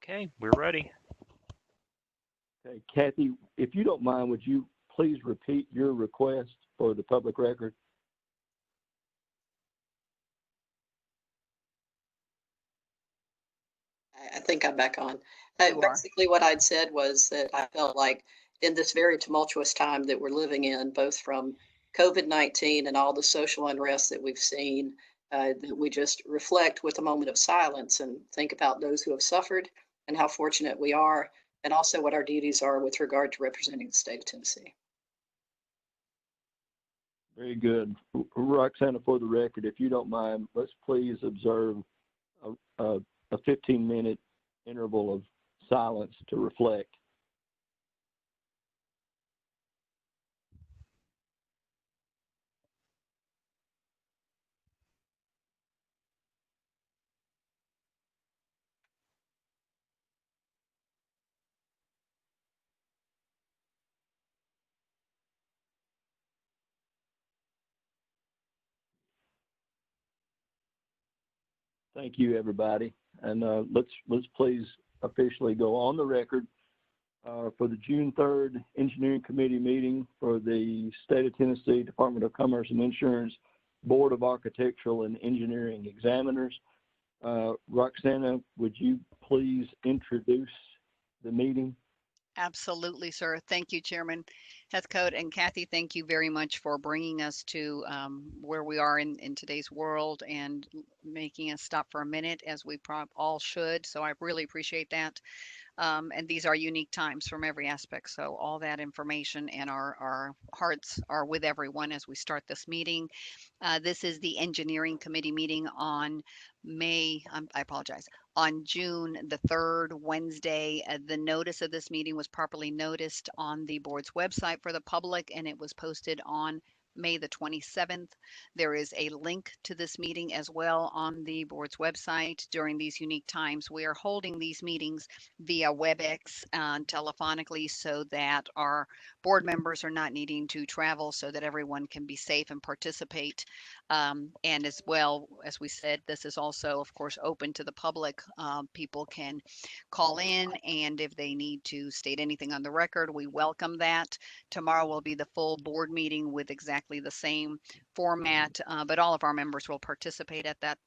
Okay, we're ready. Okay, Kathy, if you don't mind, would you please repeat your request for the public record? I think I'm back on. Basically, what I'd said was that I felt like in this very tumultuous time that we're living in, both from COVID-19 and all the social unrest that we've seen, that we just reflect with a moment of silence and think about those who have suffered and how fortunate we are, and also what our duties are with regard to representing the state of Tennessee. Very good. Roxana, for the record, if you don't mind, let's please observe a 15-minute interval of silence to reflect. Thank you, everybody. And let's please officially go on the record for the June 3rd Engineering Committee meeting for the State of Tennessee Department of Commerce and Insurance Board of Architectural and Engineering Examiners. Roxana, would you please introduce the meeting? Absolutely, sir. Thank you, Chairman Heathcote, and Kathy, thank you very much for bringing us to where we are in today's world and making us stop for a minute, as we all should. So I really appreciate that. And these are unique times from every aspect. So all that information and our hearts are with everyone as we start this meeting. This is the Engineering Committee meeting on on June the 3rd, Wednesday. The notice of this meeting was properly noticed on the board's website for the public, and it was posted on May the 27th. There is a link to this meeting as well on the board's website. During these unique times, we are holding these meetings via WebEx telephonically so that our board members are not needing to travel, so that everyone can be safe and participate. And as well, as we said, this is also, of course, open to the public. People can call in, and if they need to state anything on the record, we welcome that. Tomorrow will be the full board meeting with exactly the same format, but all of our members will participate at that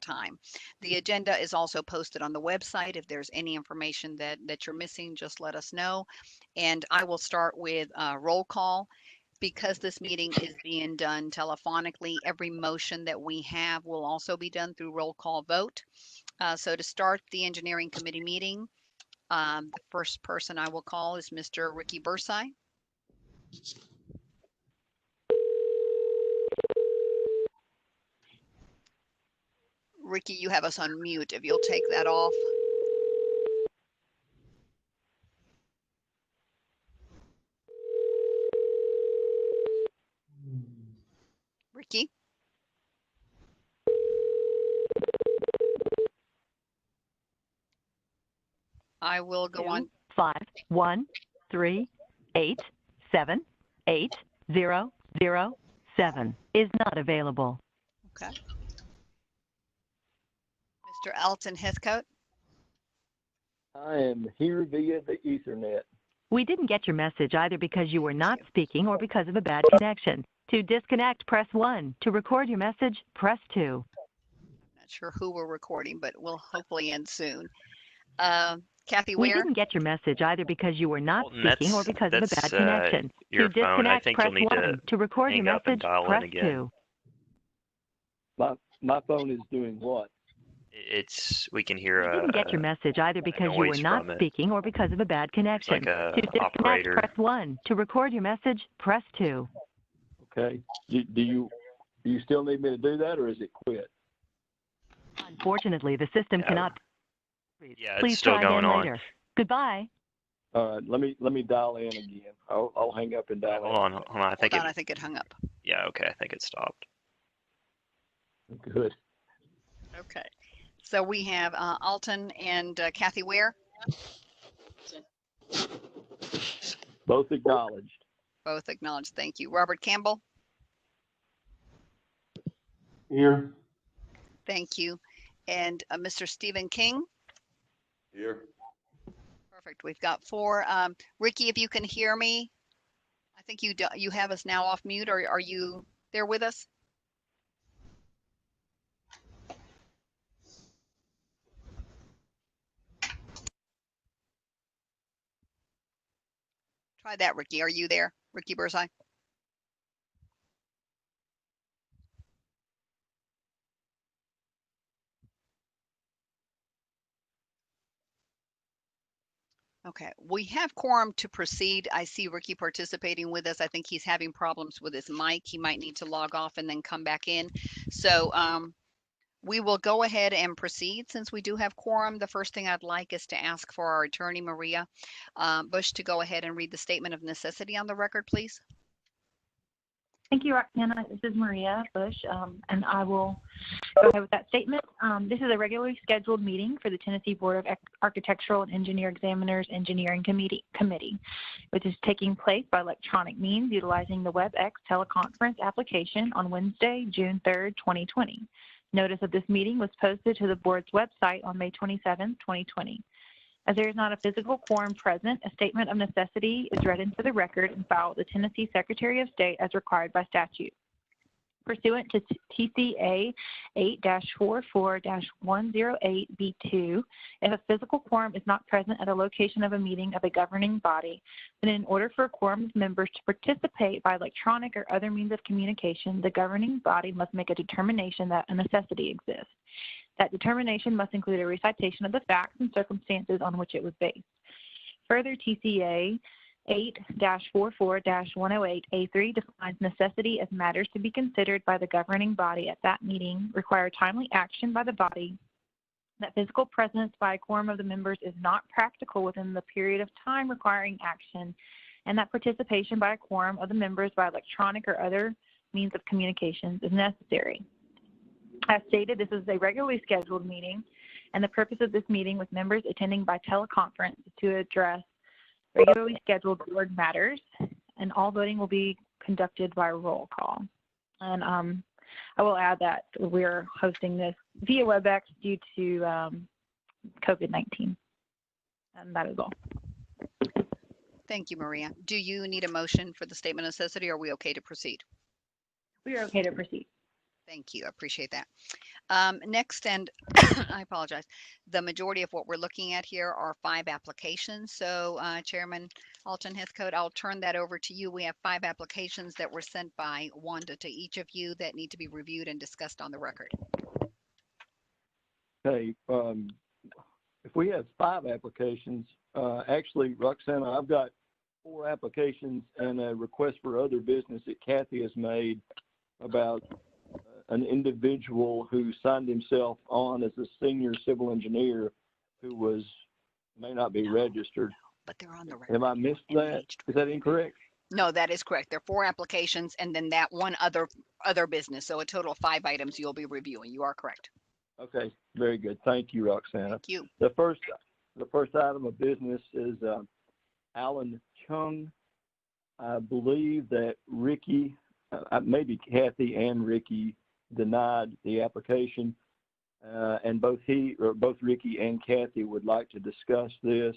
time. The agenda is also posted on the website. If there's any information that you're missing, just let us know. And I will start with roll call. Because this meeting is being done telephonically, every motion that we have will also be done through roll call vote. So to start the Engineering Committee meeting, the first person I will call is Mr. Ricky Brice. Ricky, you have us on mute. If you'll take that off. Ricky? I will go on. 513878007 is not available. Okay. Mr. Alton Heathcote? I am here via the Ethernet. We didn't get your message either because you were not speaking or because of a bad connection. To disconnect, press 1. To record your message, press 2. I'm not sure who we're recording, but we'll hopefully end soon. Kathy Ware? We didn't get your message either because you were not speaking or because of a bad connection. Your to phone. I disconnect, think press you'll need 1. To record your hang up and message, dial press in again. 2. My phone is doing what? We can hear We didn't get your message either because you were not speaking or because of a bad connection. Like a to disconnect, operator. press 1. To record your message, press 2. Okay. Do you still need me to do that, or is it quit? Unfortunately, the system cannot. Yeah, Please it's still try going again on. later. Goodbye. All right. Let me dial in again. I'll hang up and dial in. Hold on. I think I think it hung up. Yeah. Okay. I think it stopped. Good. Okay. So we have Alton and Kathy Ware. Both acknowledged. Both acknowledged. Thank you. Robert Campbell. Here. Thank you. And Mr. Stephen King. Here. Perfect. We've got 4. Ricky, if you can hear me, I think you have us now off mute, or are you there with us? Try that, Ricky. Are you there? Ricky Brice? Okay, we have quorum to proceed. I see Ricky participating with us. I think he's having problems with his mic. He might need to log off and then come back in. So we will go ahead and proceed since we do have quorum. The first thing I'd like is to ask for our attorney, Maria Bush, to go ahead and read the statement of necessity on the record, please. Thank you, Roxanna. This is Maria Bush, and I will go ahead with that statement. This is a regularly scheduled meeting for the Tennessee Board of Architectural and Engineer Examiners Engineering Committee, which is taking place by electronic means utilizing the WebEx teleconference application on Wednesday, June 3rd, 2020. Notice of this meeting was posted to the board's website on May 27th, 2020. As there is not a physical quorum present, a statement of necessity is read into the record and filed with the Tennessee Secretary of State as required by statute. Pursuant to TCA 8-44-108B2, if a physical quorum is not present at a location of a meeting of a governing body, then in order for a quorum of members to participate by electronic or other means of communication, the governing body must make a determination that a necessity exists. That determination must include a recitation of the facts and circumstances on which it was based. Further, TCA 8-44-108A3 defines necessity as matters to be considered by the governing body at that meeting, require timely action by the body, that physical presence by a quorum of the members is not practical within the period of time requiring action, and that participation by a quorum of the members by electronic or other means of communications is necessary. As stated, this is a regularly scheduled meeting, and the purpose of this meeting with members attending by teleconference is to address regularly scheduled board matters, and all voting will be conducted by roll call. And I will add that we're hosting this via WebEx due to COVID-19, and that is all. Thank you, Maria. Do you need a motion for the statement of necessity, or are we okay to proceed? We are okay to proceed. Thank you. I appreciate that. Next, and I apologize, the majority of what we're looking at here are 5 applications. So Chairman Alton Heathcote, I'll turn that over to you. We have 5 applications that were sent by Wanda to each of you that need to be reviewed and discussed on the record. Okay, if we have 5 applications, actually, Roxanna, I've got 4 applications and a request for other business that Kathy has made about an individual who signed himself on as a senior civil engineer who may not be registered. But they're on the record. Have I missed that? Is that incorrect? No, that is correct. There are 4 applications and then that one other business. So a total of 5 items you'll be reviewing. You are correct. Okay, very good. Thank you, Roxanna. Thank you. The first item of business is Alan Chung. I believe that Ricky, maybe Kathy and Ricky, denied the application, and both Ricky and Kathy would like to discuss this.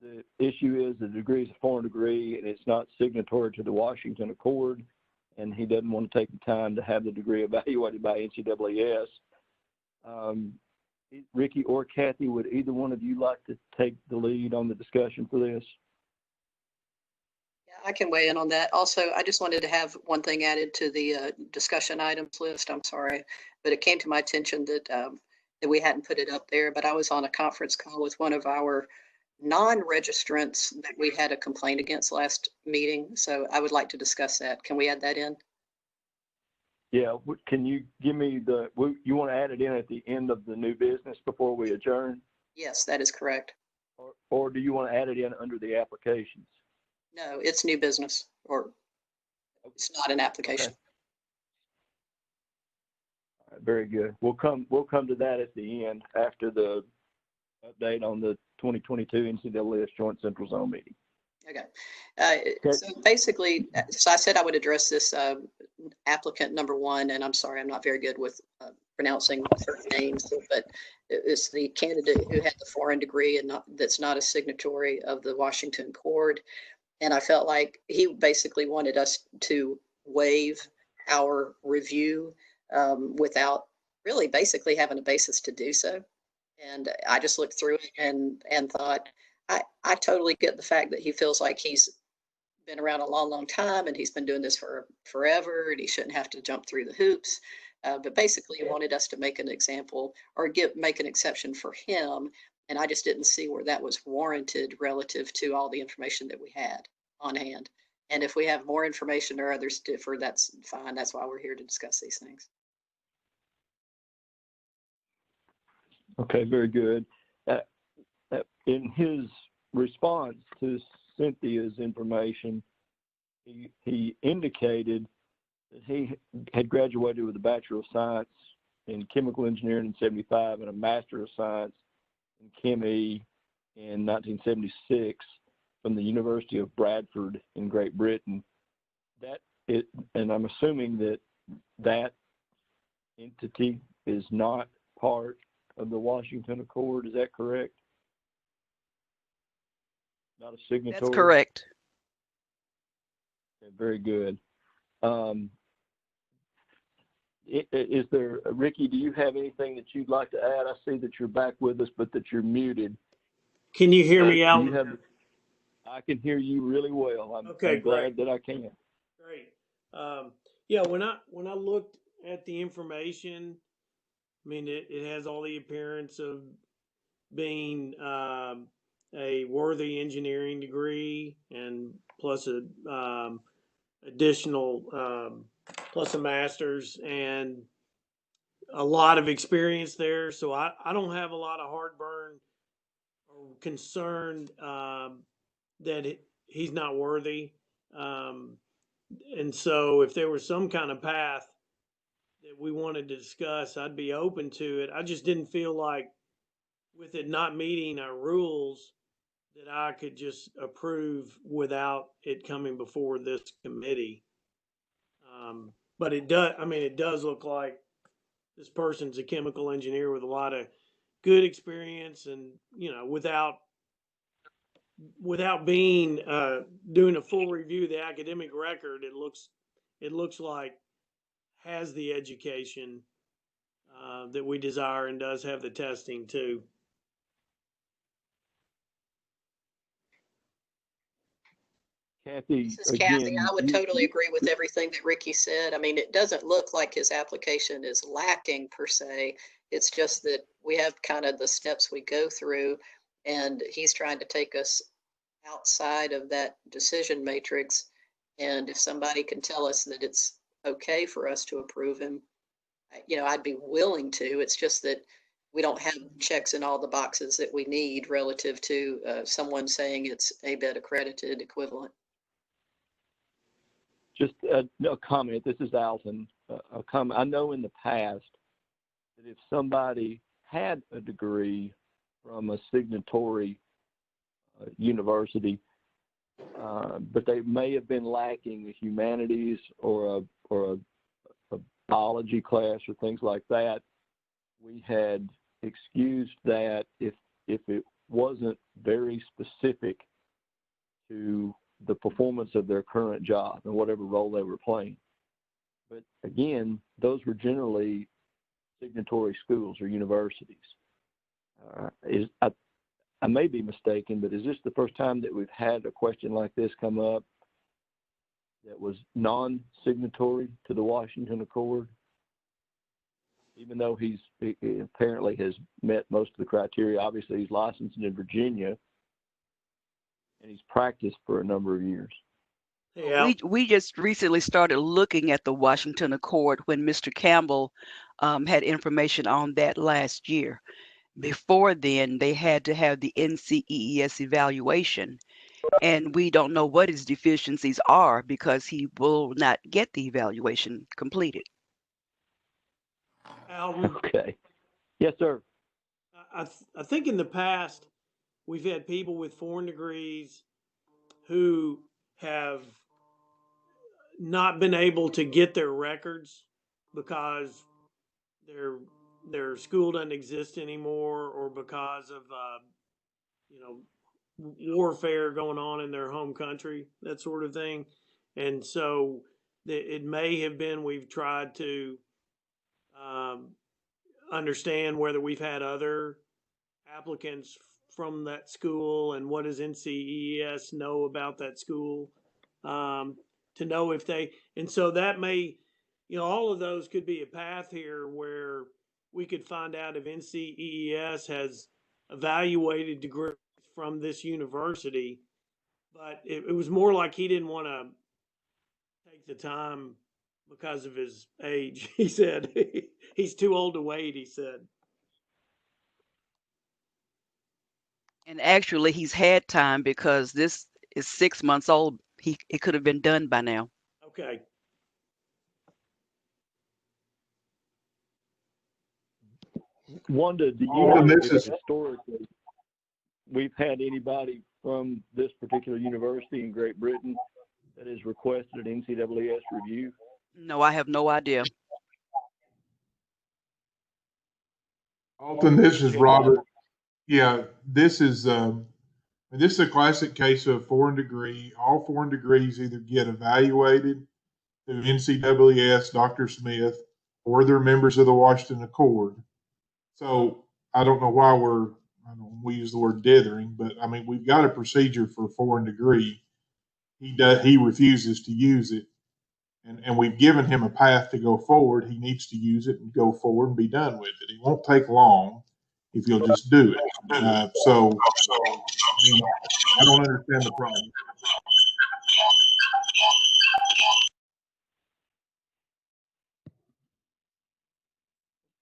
The issue is the degree is a foreign degree and it's not signatory to the Washington Accord, and he doesn't want to take the time to have the degree evaluated by NCAAS. Ricky or Kathy, would either one of you like to take the lead on the discussion for this? I can weigh in on that. Also, I just wanted to have one thing added to the discussion items list. I'm sorry, but it came to my attention that that we hadn't put it up there, but I was on a conference call with one of our non-registrants that we had a complaint against last meeting. So I would like to discuss that. Can we add that in? Yeah, can you give me you want to add it in at the end of the new business before we adjourn? Yes, that is correct. Or do you want to add it in under the applications? No, it's new business, or it's not an application. Okay. All right, very good. We'll come to that at the end after the update on the 2022 NCAAS Joint Central Zone meeting. Okay. So basically, so I said I would address this applicant number 1, and I'm sorry, I'm not very good with pronouncing certain names, but is the candidate who had the foreign degree and that's not a signatory of the Washington Accord. And I felt like he basically wanted us to waive our review without really basically having a basis to do so. And I just looked through it and thought, I totally get the fact that he feels like he's been around a long time and he's been doing this for forever and he shouldn't have to jump through the hoops. But basically he wanted us to make an example or make an exception for him. And I just didn't see where that was warranted relative to all the information that we had on hand. And if we have more information or others differ, that's fine. That's why we're here to discuss these things. Okay, very good. In his response to Cynthia's information, he indicated that he had graduated with a Bachelor of Science in Chemical Engineering in 75 and a Master of Science in Chem E in 1976 from the University of Bradford in Great Britain. And I'm assuming that entity is not part of the Washington Accord. Is that correct? Not a signatory? That's correct. Okay, very good. Is there, Ricky, do you have anything that you'd like to add? I see that you're back with us, but that you're muted. Can you hear me, Alan? I can hear you really well. I'm Okay, glad that I can. Great. Yeah, when I looked at the information, I mean, it has all the appearance of being a worthy engineering degree and plus a additional plus a master's and a lot of experience there. So I don't have a lot of heartburn or concern that he's not worthy. And so if there was some kind of path that we wanted to discuss, I'd be open to it. I just didn't feel like with it not meeting our rules that I could just approve without it coming before this committee. But it does look like this person's a chemical engineer with a lot of good experience and, without being, doing a full review of the academic record, it looks like has the education that we desire and does have the testing too. Kathy, this is Kathy. I would totally agree with everything that Ricky said. I mean, it doesn't look like his application is lacking per se. It's just that we have kind of the steps we go through, and he's trying to take us outside of that decision matrix. And if somebody can tell us that it's okay for us to approve him, I'd be willing to. It's just that we don't have checks in all the boxes that we need relative to someone saying it's ABET accredited equivalent. Just a comment. This is Alton. A comment. I know in the past that if somebody had a degree from a signatory university, but they may have been lacking the humanities or a biology class or things like that, we had excused that if it wasn't very specific to the performance of their current job and whatever role they were playing. But again, those were generally signatory schools or universities. I may be mistaken, but is this the first time that we've had a question like this come up that was non-signatory to the Washington Accord? Even though he apparently has met most of the criteria. Obviously, he's licensed in Virginia, and he's practiced for a number of years. Yeah. We just recently started looking at the Washington Accord when Mr. Campbell had information on that last year. Before then, they had to have the NCEES evaluation, and we don't know what his deficiencies are because he will not get the evaluation completed. Alton, Okay. Yes, sir. I think in the past, we've had people with foreign degrees who have not been able to get their records because they're their school doesn't exist anymore, or because of warfare going on in their home country, that sort of thing. And so it may have been we've tried to understand whether we've had other applicants from that school and what does NCEES know about that school, to know if they, and so that may, all of those could be a path here where we could find out if NCEES has evaluated degrees from this university. But it was more like he didn't want to take the time because of his age. He said he's too old to wait, he said. And actually, he's had time because this is 6 months old. It could have been done by now. Okay. Wanda, do you Oh, and know this if is- historically we've had anybody from this particular university in Great Britain that has requested an NCAAS review? No, I have no idea. Alton, this is Robert. Yeah, this is a classic case of foreign degree. All foreign degrees either get evaluated through NCAAS, Dr. Smith, or they're members of the Washington Accord. So I don't know why we use the word dithering, but I mean, we've got a procedure for a foreign degree. He refuses to use it. And we've given him a path to go forward. He needs to use it and go forward and be done with it. It won't take long if you'll just do it. So I don't understand the problem.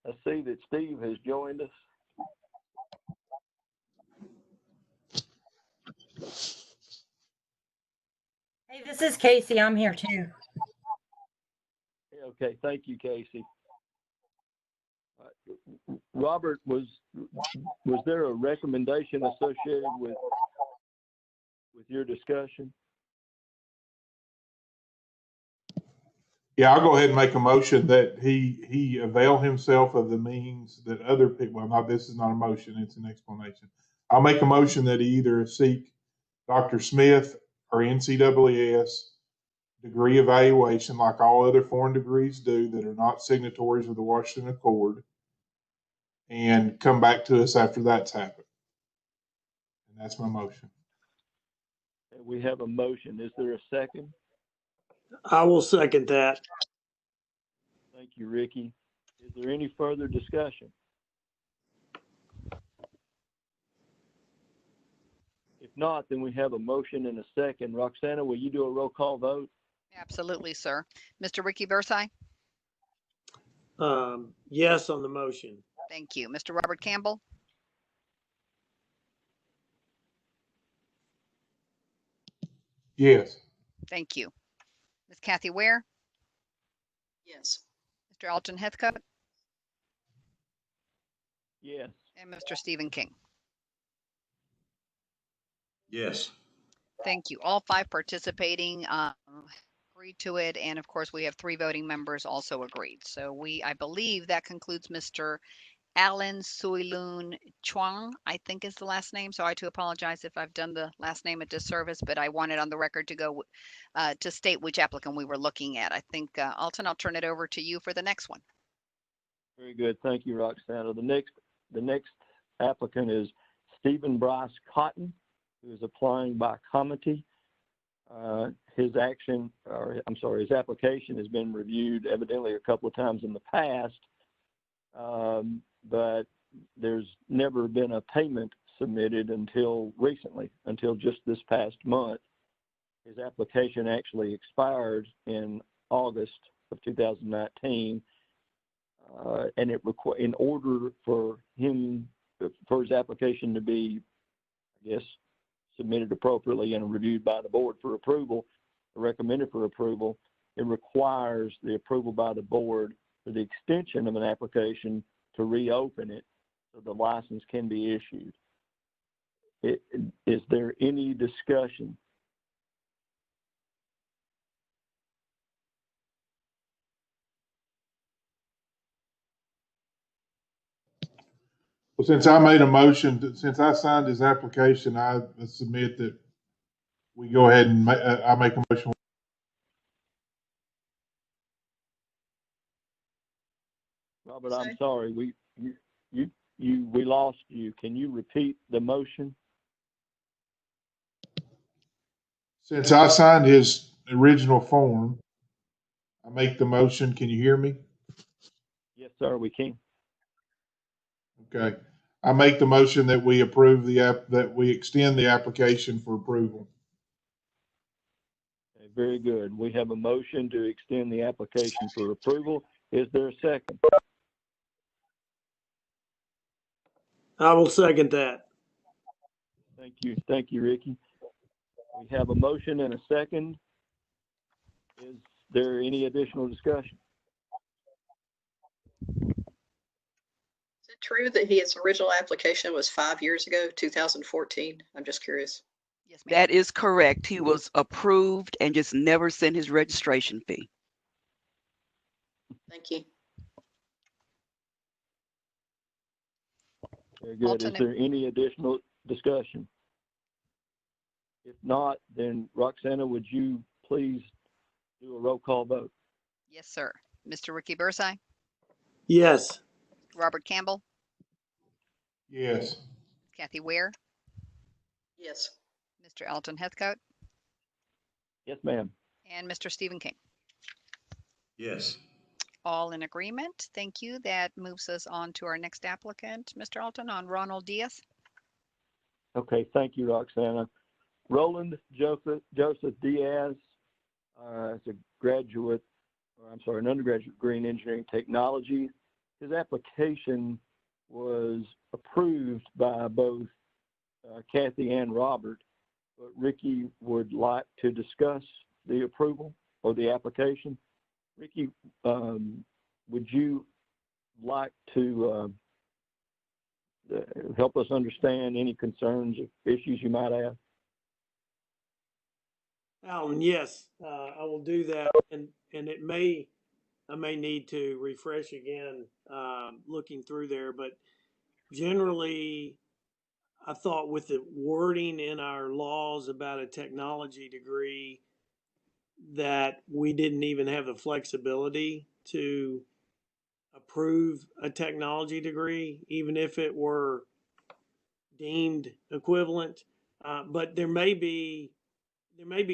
I see that Steve has joined us. Hey, this is Casey. I'm here too. Okay, thank you, Casey. Robert, was there a recommendation associated with your discussion? Yeah, I'll go ahead and make a motion that he avail himself of the means that other people, this is not a motion, it's an explanation. I'll make a motion that he either seek Dr. Smith or NCAAS degree evaluation like all other foreign degrees do that are not signatories of the Washington Accord, and come back to us after that's happened. And that's my motion. We have a motion. Is there a second? I will second that. Thank you, Ricky. Is there any further discussion? If not, then we have a motion and a second. Roxana, will you do a roll call vote? Absolutely, sir. Mr. Ricky Versi? Yes on the motion. Thank you. Mr. Robert Campbell? Yes. Thank you. Ms. Kathy Ware? Yes. Mr. Alton Heathcote? Yes. And Mr. Stephen King? Yes. Thank you. All 5 participating agreed to it. And of course, we have 3 voting members also agreed. So I believe that concludes Mr. Alan Suilun Chuang, I think is the last name. So I too apologize if I've done the last name a disservice, but I wanted on the record to go to state which applicant we were looking at. I think, Alton, I'll turn it over to you for the next one. Very good. Thank you, Roxana. The next applicant is Stephen Brice Cotton, who is applying by committee. His application has been reviewed evidently a couple of times in the past, but there's never been a payment submitted until recently, until just this past month. His application actually expired in August of 2019, and in order for his application to be, I guess, submitted appropriately and reviewed by the board for approval, recommended for approval, it requires the approval by the board for the extension of an application to reopen it so the license can be issued. Is there any discussion? Well, since I made a motion, since I signed his application, I submit that we go ahead and I make a motion. Robert, I'm sorry. We lost you. Can you repeat the motion? Since I signed his original form, I make the motion. Can you hear me? Yes, sir, we can. Okay. I make the motion that we approve that we extend the application for approval. Okay, very good. We have a motion to extend the application for approval. Is there a second? I will second that. Thank you. Thank you, Ricky. We have a motion and a second. Is there any additional discussion? Is it true that his original application was 5 years ago, 2014? I'm just curious. Yes, ma'am. That is correct. He was approved and just never sent his registration fee. Thank you. Very good. Alternate. Is there any additional discussion? If not, then Roxana, would you please do a roll call vote? Yes, sir. Mr. Ricky Brice, Yes. Robert Campbell, Yes. Kathy Ware, Yes. Mr. Elton Heathcote, Yes, ma'am. and Mr. Stephen King. Yes. All in agreement. Thank you. That moves us on to our next applicant, Mr. Alton, on Ronald Diaz. Okay, thank you, Roxana. Roland Joseph Diaz is a graduate, or I'm sorry, an undergraduate degree in engineering technology. His application was approved by both Kathy and Robert, but Ricky would like to discuss the approval or the application. Ricky, would you like to help us understand any concerns or issues you might have? Alan, yes, I will do that. And I may need to refresh again, looking through there, but generally I thought with the wording in our laws about a technology degree that we didn't even have the flexibility to approve a technology degree, even if it were deemed equivalent. But there may be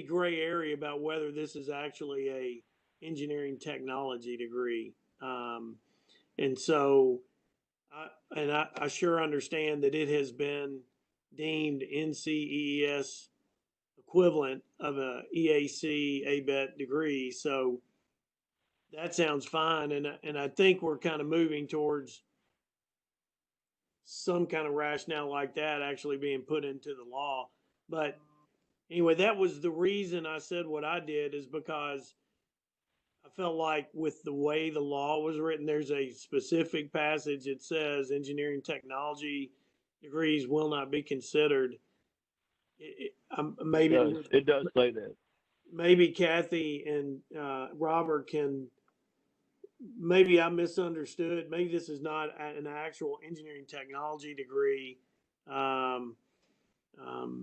gray area about whether this is actually a engineering technology degree. And so I sure understand that it has been deemed NCEES equivalent of a EAC ABET degree. So that sounds fine. And I think we're kind of moving towards some kind of rationale like that actually being put into the law. But anyway, that was the reason I said what I did, is because I felt like with the way the law was written, there's a specific passage that says engineering technology degrees will not be considered. Maybe it does say that. Maybe Kathy and Robert can. Maybe I misunderstood. Maybe this is not an actual engineering technology degree.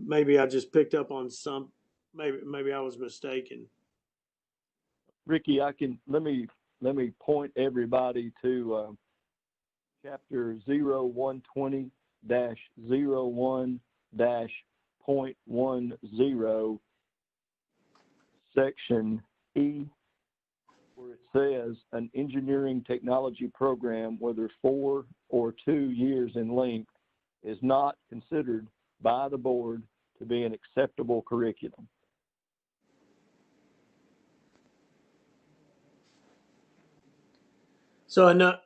Maybe I just picked up on some. Maybe I was mistaken. Ricky, let me point everybody to chapter 0120-01-.10 section E, where it says an engineering technology program, whether 4 or 2 years in length, is not considered by the board to be an acceptable curriculum. So I know.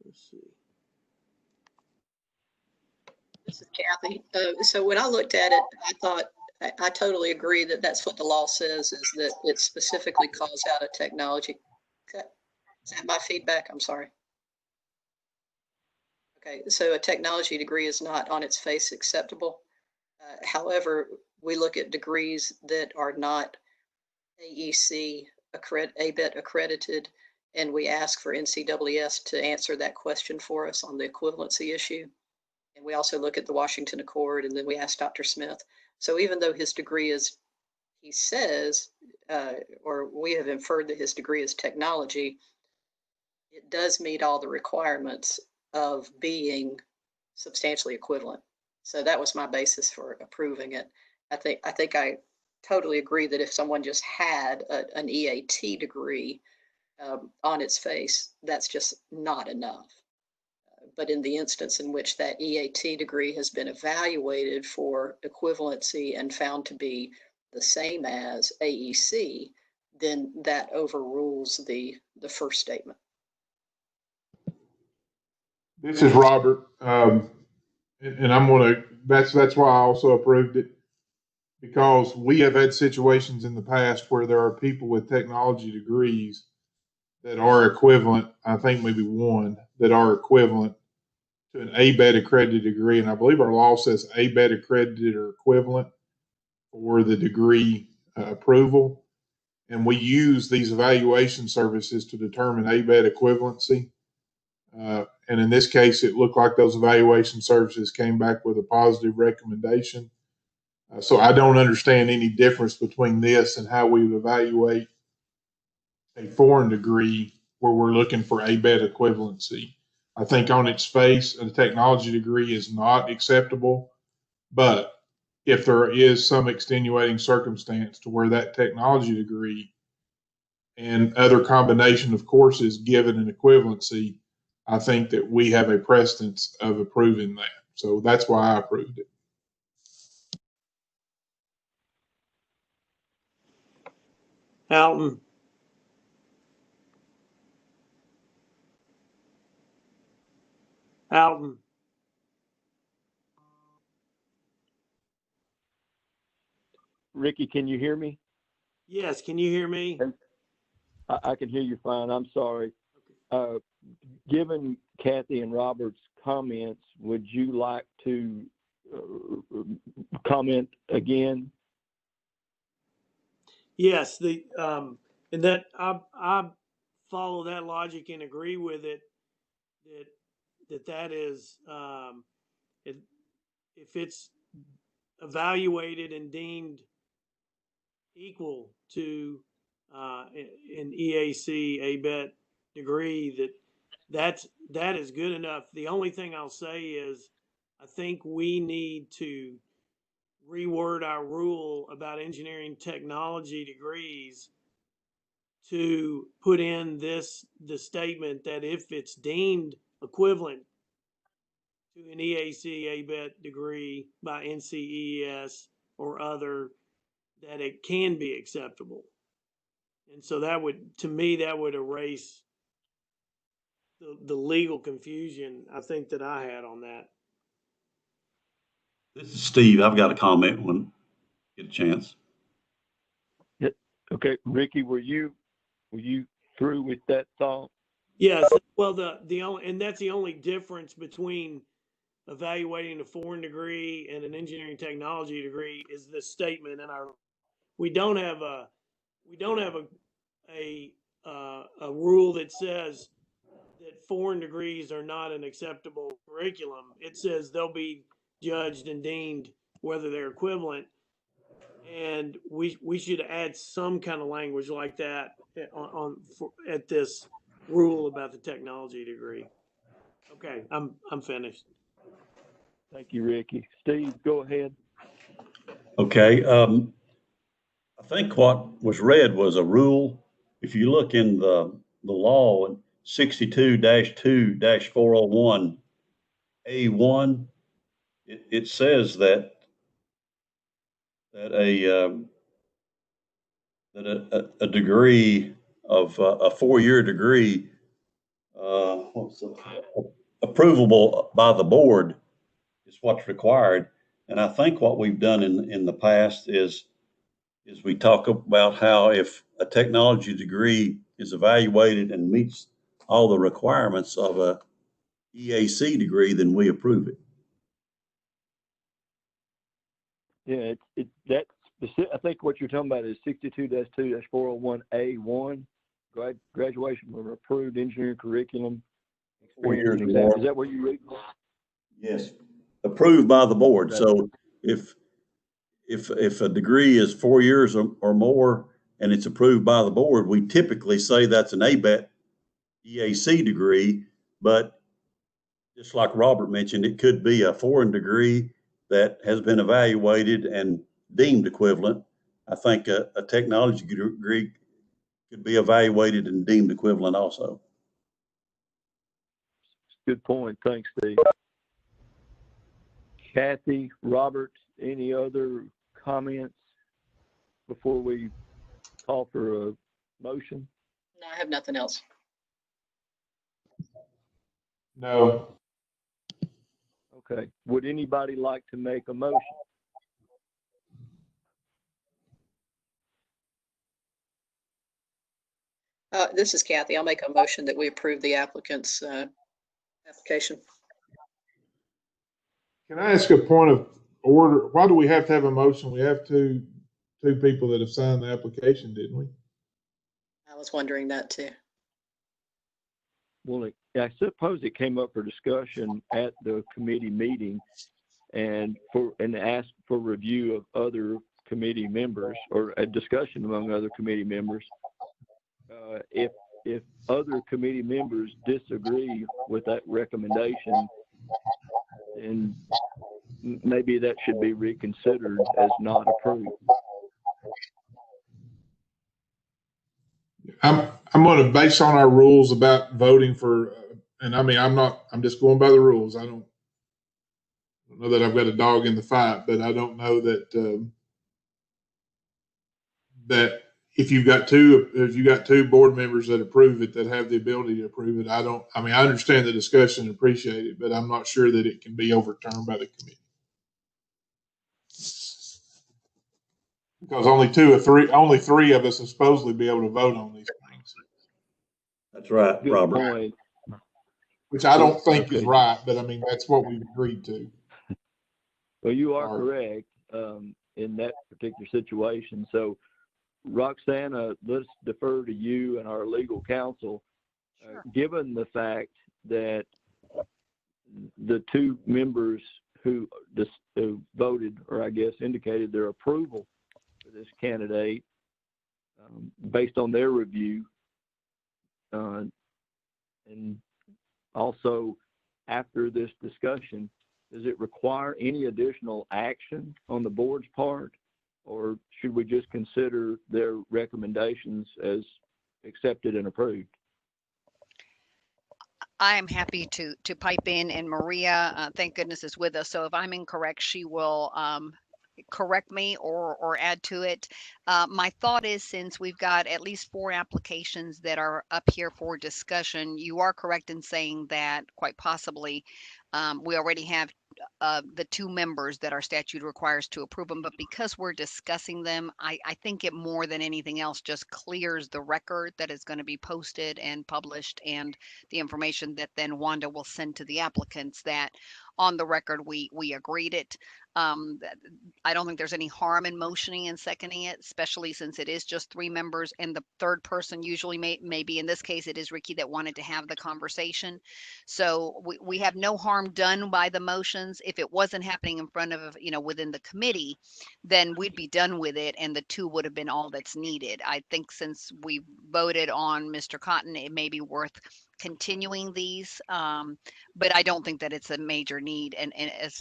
Let's see. This is Kathy. So when I looked at it, I thought I totally agree that that's what the law says, is that it specifically calls out a technology. Is that my feedback? I'm sorry. Okay, so a technology degree is not on its face acceptable. However, we look at degrees that are not AEC ABET accredited, and we ask for NCWS to answer that question for us on the equivalency issue. And we also look at the Washington Accord, and then we ask Dr. Smith. So even though his degree is, he says, or we have inferred that his degree is technology, it does meet all the requirements of being substantially equivalent. So that was my basis for approving it. I think I totally agree that if someone just had an EAT degree on its face, that's just not enough. But in the instance in which that EAT degree has been evaluated for equivalency and found to be the same as AEC, then that overrules the first statement. This is Robert, and I'm gonna. That's why I also approved it, because we have had situations in the past where there are people with technology degrees that are equivalent. I think maybe one that are equivalent to an ABET accredited degree, and I believe our law says ABET accredited or equivalent for the degree approval, and we use these evaluation services to determine ABET equivalency. And in this case, it looked like those evaluation services came back with a positive recommendation. So I don't understand any difference between this and how we would evaluate a foreign degree where we're looking for ABET equivalency. I think on its face, a technology degree is not acceptable, but if there is some extenuating circumstance to where that technology degree and other combination of courses given an equivalency, I think that we have a precedence of approving that. So that's why I approved it. Alton. Alton. Ricky, can you hear me? Yes, can you hear me? I can hear you fine. I'm sorry. Given Kathy and Robert's comments, would you like to comment again? Yes, and that I follow that logic and agree with it. That is, if it's evaluated and deemed equal to an EAC ABET degree, that is good enough. The only thing I'll say is I think we need to reword our rule about engineering technology degrees to put in the statement that if it's deemed equivalent to an EAC ABET degree by NCEES or other, that it can be acceptable. And so that would, to me, that would erase the legal confusion I think that I had on that. This is Steve. I've got a comment when I get a chance. Okay, Ricky, were you through with that thought? Yes. Well, the only, and that's the only difference between evaluating a foreign degree and an engineering technology degree is this statement in our. We don't have a rule that says that foreign degrees are not an acceptable curriculum. It says they'll be judged and deemed whether they're equivalent, and we should add some kind of language like that at this rule about the technology degree. Okay, I'm finished. Thank you, Ricky. Steve, go ahead. Okay. I think what was read was a rule. If you look in the law, 62-2-401 A1, it says that a degree of a 4-year degree, approvable by the board is what's required. And I think what we've done in the past is we talk about how if a technology degree is evaluated and meets all the requirements of a EAC degree, then we approve it. Yeah, I think what you're talking about is 62-2-401A1. graduation from an approved engineering curriculum. 4 years or Exam. more. Is that what you read? Yes, approved by the board. Okay. So if a degree is 4 years or more and it's approved by the board, we typically say that's an ABET EAC degree, but just like Robert mentioned, it could be a foreign degree that has been evaluated and deemed equivalent. I think a technology degree could be evaluated and deemed equivalent also. Good point. Thanks, Steve. Kathy, Robert, any other comments before we call for a motion? No, I have nothing else. No. Okay. Would anybody like to make a motion? This is Kathy. I'll make a motion that we approve the applicant's application. Can I ask a point of order? Why do we have to have a motion? We have two people that have signed the application, didn't we? I was wondering that too. Well, I suppose it came up for discussion at the committee meeting and asked for review of other committee members or a discussion among other committee members. If other committee members disagree with that recommendation, then maybe that should be reconsidered as not approved. I'm going to base on our rules about voting for, and I mean, I'm just going by the rules. I don't know that I've got a dog in the fight, but I don't know that that if you've got two board members that approve it, that have the ability to approve it, I understand the discussion and appreciate it, but I'm not sure that it can be overturned by the committee. Because only three of us will supposedly be able to vote on these things. That's right, Good Robert. point. Which I don't think is right, but I mean, that's what we've agreed to. Well, you are correct in that particular situation. So, Roxana, let's defer to you and our legal counsel. Sure. Given the fact that the two members who voted, or I guess indicated their approval for this candidate, based on their review, and also after this discussion, does it require any additional action on the board's part, or should we just consider their recommendations as accepted and approved? I am happy to pipe in, and Maria, thank goodness, is with us. So if I'm incorrect, she will correct me or add to it. My thought is, since we've got at least 4 applications that are up here for discussion, you are correct in saying that quite possibly we already have the 2 members that our statute requires to approve them, but because we're discussing them, I think it more than anything else just clears the record that is going to be posted and published, and the information that then Wanda will send to the applicants that on the record we agreed it. I don't think there's any harm in motioning and seconding it, especially since it is just 3 members, and the third person usually maybe in this case it is Ricky that wanted to have the conversation. So we have no harm done by the motions. If it wasn't happening in front of, within the committee, then we'd be done with it, and the 2 would have been all that's needed. I think since we voted on Mr. Cotton, it may be worth continuing these, but I don't think that it's a major need. And as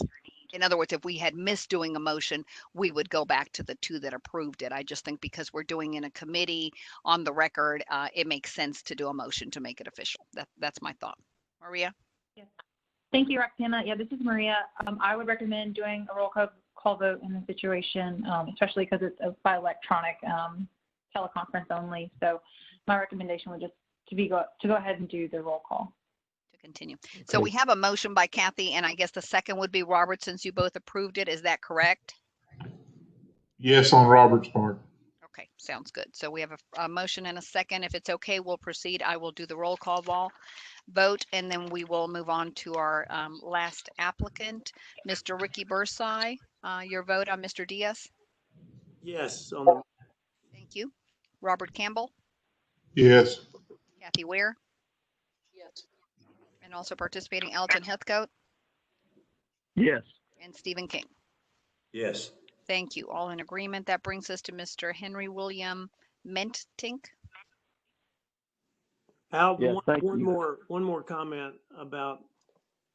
in other words, if we had missed doing a motion, we would go back to the 2 that approved it. I just think because we're doing in a committee on the record, it makes sense to do a motion to make it official. That's my thought. Maria? Yes. Thank you, Roxana. Yeah, this is Maria. I would recommend doing a roll call vote in this situation, especially because it's by electronic teleconference only. So my recommendation would just to go ahead and do the roll call. To continue. Okay. So we have a motion by Kathy, and I guess the second would be Robert, since you both approved it. Is that correct? Yes, on Robert's part. Okay, sounds good. So we have a motion and a second. If it's okay, we'll proceed. I will do the roll call vote, and then we will move on to our last applicant, Mr. Ricky Bursai. Your vote on Mr. Diaz? Yes. Thank you. Robert Campbell? Yes. Kathy Ware, Yes. and also participating Alton Heathcote Yes. and Stephen King. Yes. Thank you. All in agreement. That brings us to Mr. Henry William Mentink. Al, Yeah, thank you. one more comment about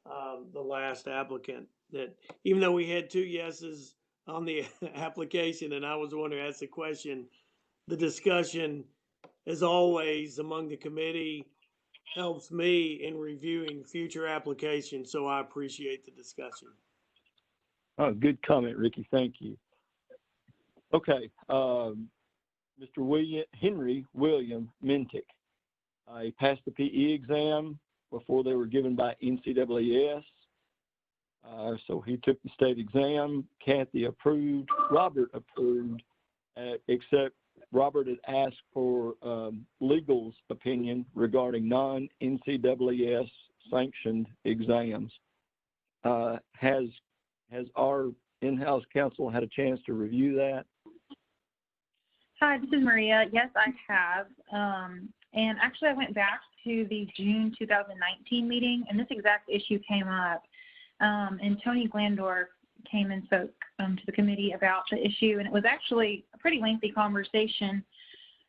the last applicant. That even though we had 2 yeses on the application, and I was the one who asked the question, the discussion, as always, among the committee helps me in reviewing future applications. So I appreciate the discussion. Oh, good comment, Ricky. Thank you. Okay, Mr. Henry William Mintick. He passed the PE exam before they were given by NCAAS. So he took the state exam. Kathy approved. Robert approved, except Robert had asked for legal's opinion regarding non-NCAAS sanctioned exams. Has our in-house counsel had a chance to review that? Hi, this is Maria. Yes, I have. And actually, I went back to the June 2019 meeting, and this exact issue came up. And Tony Glandorf came and spoke to the committee about the issue, and it was actually a pretty lengthy conversation.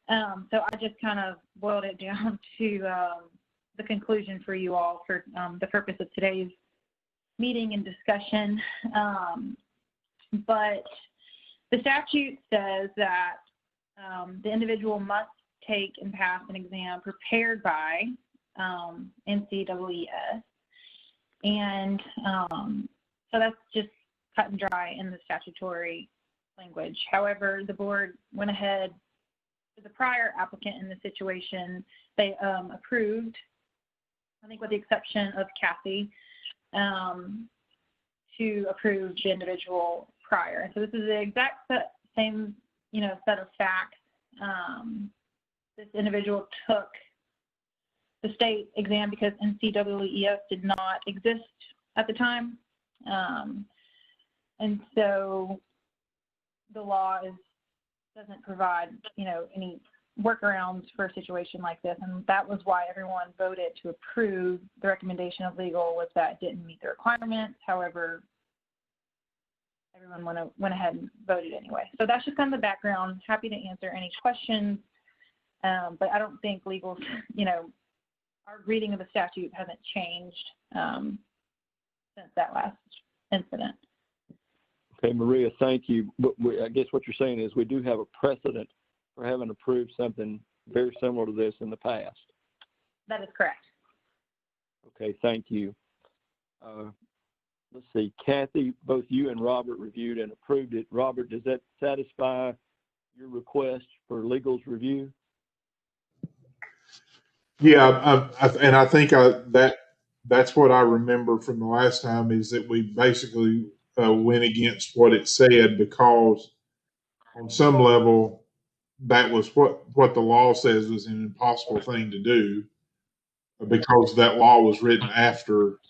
So I just kind of boiled it down to the conclusion for you all for the purpose of today's meeting and discussion. But the statute says that the individual must take and pass an exam prepared by NCAAS. And so that's just cut and dry in the statutory language. However, the board went ahead with the prior applicant in the situation. They approved, I think with the exception of Kathy, to approve the individual prior. And so this is the exact same, set of facts. This individual took the state exam because NCAAS did not exist at the time. And so the law doesn't provide, any workarounds for a situation like this. And that was why everyone voted to approve the recommendation of legal, was that it didn't meet the requirements. However, everyone went ahead and voted anyway. So that's just kind of the background. Happy to answer any questions. But I don't think legal's, our reading of the statute hasn't changed since that last incident. Okay, Maria, thank you. But I guess what you're saying is we do have a precedent for having approved something very similar to this in the past. That is correct. Okay, thank you. Let's see, Kathy, both you and Robert reviewed and approved it. Robert, does that satisfy your request for legal's review? Yeah, and I think that's what I remember from the last time, is that we basically went against what it said, because on some level that was what the law says was an impossible thing to do, because that law was written after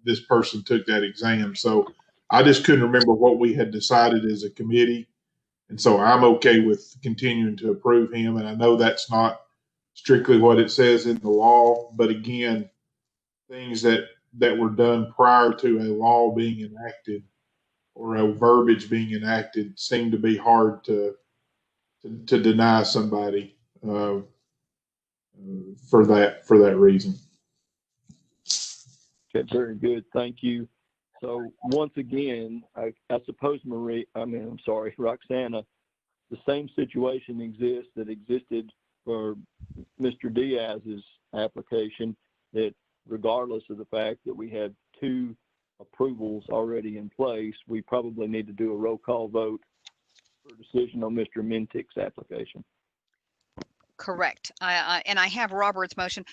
this person took that exam. So I just couldn't remember what we had decided as a committee. And so I'm okay with continuing to approve him. And I know that's not strictly what it says in the law, but again, things that were done prior to a law being enacted or a verbiage being enacted seem to be hard to deny somebody for that reason. Okay, very good. Thank you. So once again, I suppose Roxana, the same situation exists that existed for Mr. Diaz's application, that regardless of the fact that we had 2 approvals already in place, we probably need to do a roll call vote for decision on Mr. Mintick's application. Correct. And I have Robert's motion.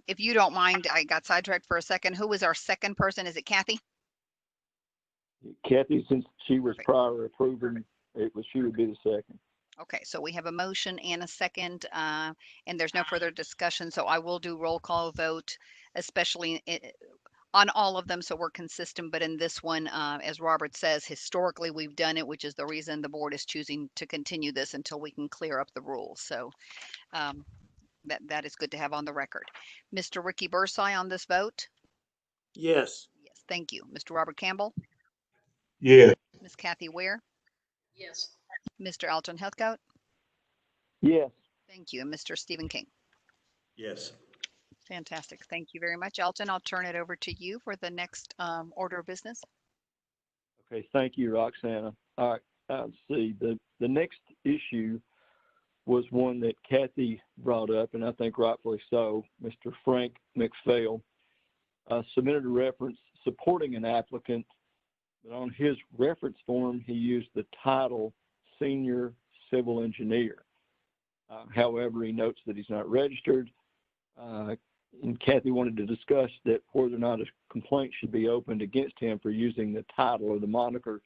If you don't mind, I got sidetracked for a second. Who was our second person? Is it Kathy? Kathy, since she was prior approving, she would be the second. Okay, so we have a motion and a second, and there's no further discussion. So I will do roll call vote, especially on all of them, so we're consistent. But in this one, as Robert says, historically we've done it, which is the reason the board is choosing to continue this until we can clear up the rules. So That is good to have on the record. Mr. Ricky Bursey on this vote? Yes. Yes, thank you. Mr. Robert Campbell? Yes. Ms. Kathy Ware? Yes. Mr. Alton Heathcote? Yes. Thank you. And Mr. Stephen King? Yes. Fantastic. Thank you very much, Alton. I'll turn it over to you for the next order of business. Okay, thank you, Roxana. All right, let's see. The next issue was one that Kathy brought up, and I think rightfully so. Mr. Frank McPhail submitted a reference supporting an applicant, but on his reference form, he used the title Senior Civil Engineer. However, he notes that he's not registered, and Kathy wanted to discuss that whether or not a complaint should be opened against him for using the title or the moniker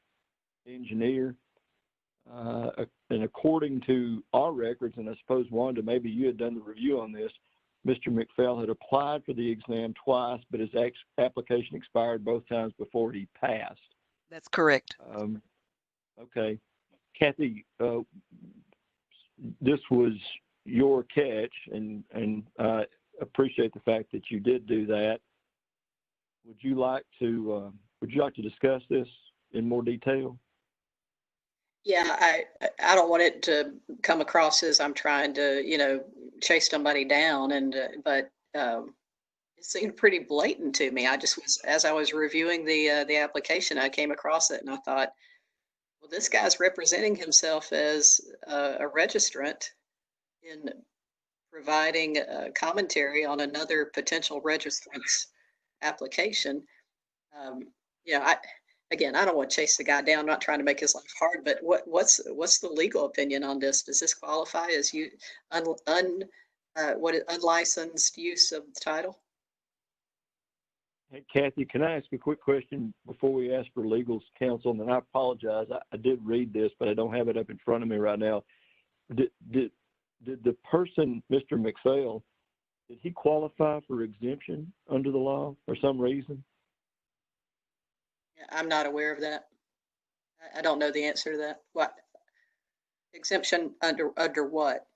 engineer. And according to our records, and I suppose, Wanda, maybe you had done the review on this, Mr. McPhail had applied for the exam twice, but his application expired both times before he passed. That's correct. Okay. Kathy, this was your catch, and I appreciate the fact that you did do that. Would you like to discuss this in more detail? Yeah, I don't want it to come across as I'm trying to, chase somebody down, but it seemed pretty blatant to me. I just was, as I was reviewing the application, I came across it and I thought, well, this guy's representing himself as a registrant in providing commentary on another potential registrant's application. Again, I don't want to chase the guy down. I'm not trying to make his life hard, but what's the legal opinion on this? Does this qualify as unlicensed use of the title? Hey, Kathy, can I ask a quick question before we ask for legal counsel? And I apologize. I did read this, but I don't have it up in front of me right now. Did the person, Mr. McPhail, did he qualify for exemption under the law for some reason? I'm not aware of that. I don't know the answer to that. What exemption under what?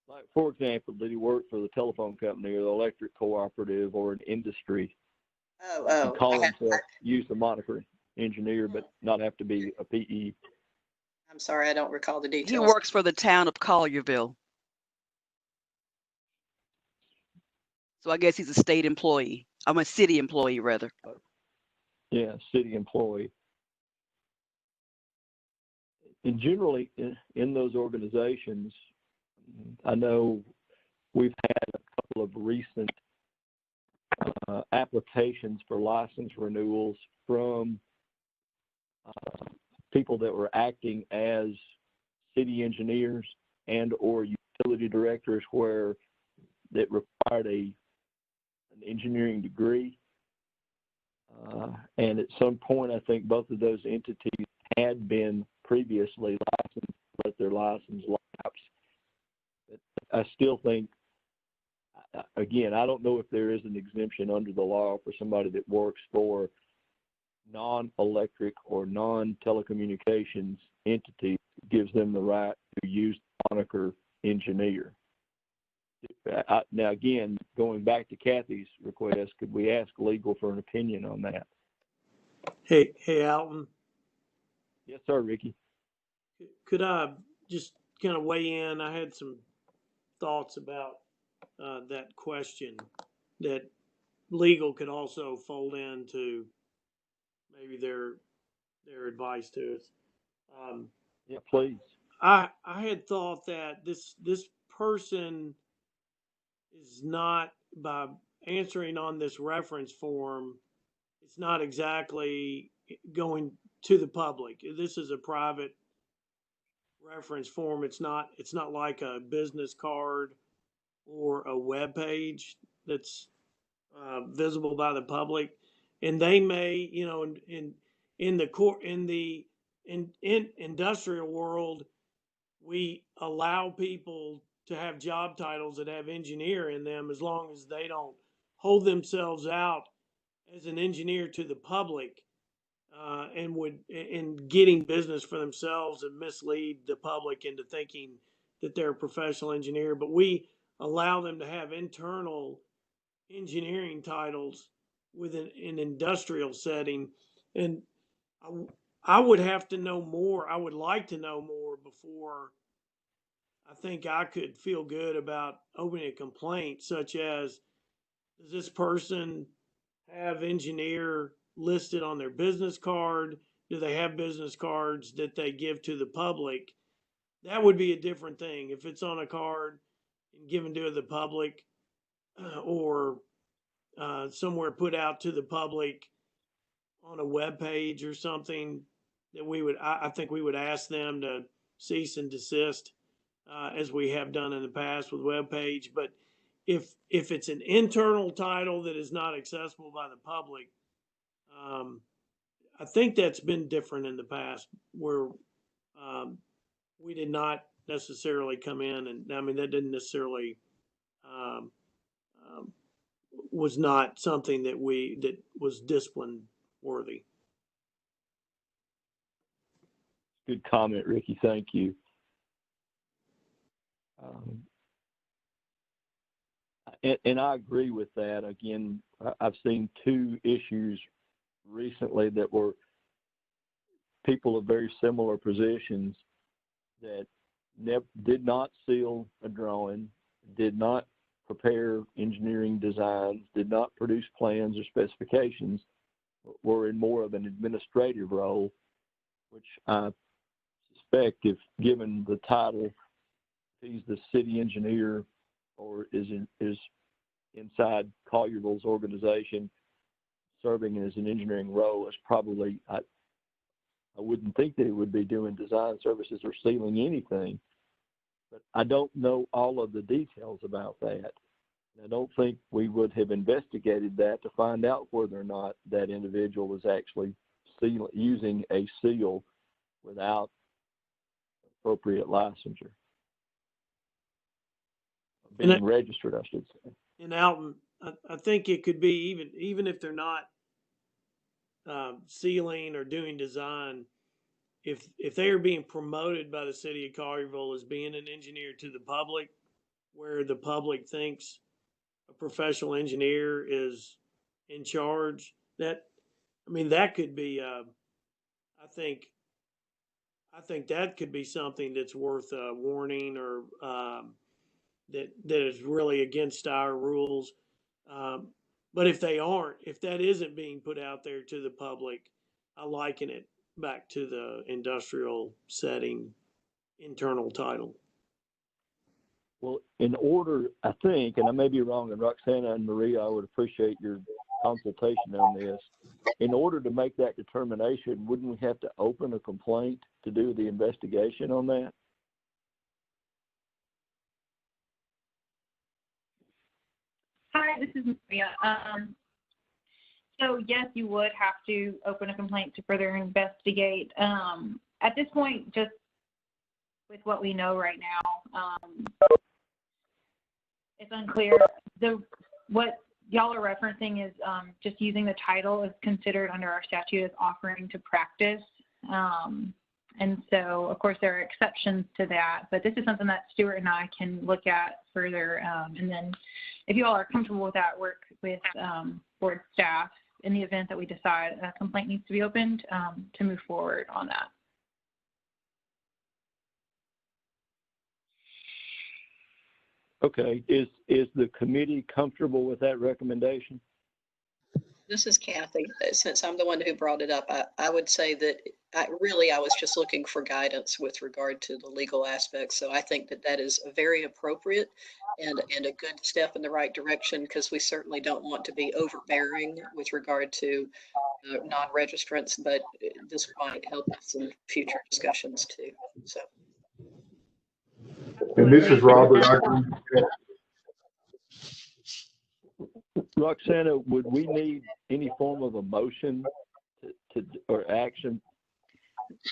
Like, for example, did he work for the telephone company or the electric cooperative or an industry? Oh, Call himself, use the moniker engineer, but not have to be a PE. I'm sorry, I don't recall the details. He works for the town of Collierville. So I guess he's a state employee. I'm a city employee, rather. Yeah, city employee. And generally, in those organizations, I know we've had a couple of recent applications for license renewals from people that were acting as city engineers and or utility directors where that required an engineering degree. And at some point, I think both of those entities had been previously licensed, let their license lapse. But I still think, again, I don't know if there is an exemption under the law for somebody that works for non-electric or non-telecommunications entities that gives them the right to use the moniker engineer. Now, again, going back to Kathy's request, could we ask legal for an opinion on that? Hey, Alton. Yes, sir, Ricky. Could I just kind of weigh in? I had some thoughts about that question that legal could also fold into maybe their advice to us. Yeah, please. I had thought that this person is not, by answering on this reference form, it's not exactly going to the public. This is a private reference form. It's not like a business card or a web page that's visible by the public. And they may, in the industrial world, we allow people to have job titles that have engineer in them as long as they don't hold themselves out as an engineer to the public and would in getting business for themselves and mislead the public into thinking that they're a professional engineer. But we allow them to have internal engineering titles within an industrial setting. And I would have to know more. I would like to know more before I think I could feel good about opening a complaint, such as, does this person have engineer listed on their business card? Do they have business cards that they give to the public? That would be a different thing. If it's on a card and given to the public, or somewhere put out to the public on a web page or something, that I think we would ask them to cease and desist, as we have done in the past with web page. But if it's an internal title that is not accessible by the public, I think that's been different in the past, where we did not necessarily come in, and I mean, that didn't necessarily was not something that was discipline worthy. Good comment, Ricky. Thank you. And I agree with that. Again, I've seen two issues recently that were people of very similar positions that did not seal a drawing, did not prepare engineering designs, did not produce plans or specifications, were in more of an administrative role, which I suspect, if given the title, he's the city engineer or is inside Collierville's organization serving as an engineering role, is probably, I wouldn't think that he would be doing design services or sealing anything, but I don't know all of the details about that. I don't think we would have investigated that to find out whether or not that individual was actually using a seal without appropriate licensure. Being registered, I should say. In Alton, I think it could be even if they're not sealing or doing design, if they are being promoted by the city of Collierville as being an engineer to the public, where the public thinks a professional engineer is in charge, that could be I think that could be something that's worth warning, or that is really against our rules. But if that isn't being put out there to the public, I liken it back to the industrial setting, internal title. Well, in order, I think, and I may be wrong, and Roxana and Maria, I would appreciate your consultation on this. In order to make that determination, wouldn't we have to open a complaint to do the investigation on that? Hi, this is Maria. So yes, you would have to open a complaint to further investigate. At this point, just with what we know right now, it's unclear. What y'all are referencing is just using the title is considered under our statute as offering to practice. And so, of course, there are exceptions to that, but this is something that Stuart and I can look at further. And then if you all are comfortable with that, work with board staff in the event that we decide a complaint needs to be opened, to move forward on that. Okay, is the committee comfortable with that recommendation? This is Kathy. Since I'm the one who brought it up, I would say that I was just looking for guidance with regard to the legal aspects. So I think that is very appropriate and a good step in the right direction, because we certainly don't want to be overbearing with regard to non-registrants, but this might help us in future discussions too. So. And this is Robert. I agree with that. Roxana, would we need any form of a motion or action?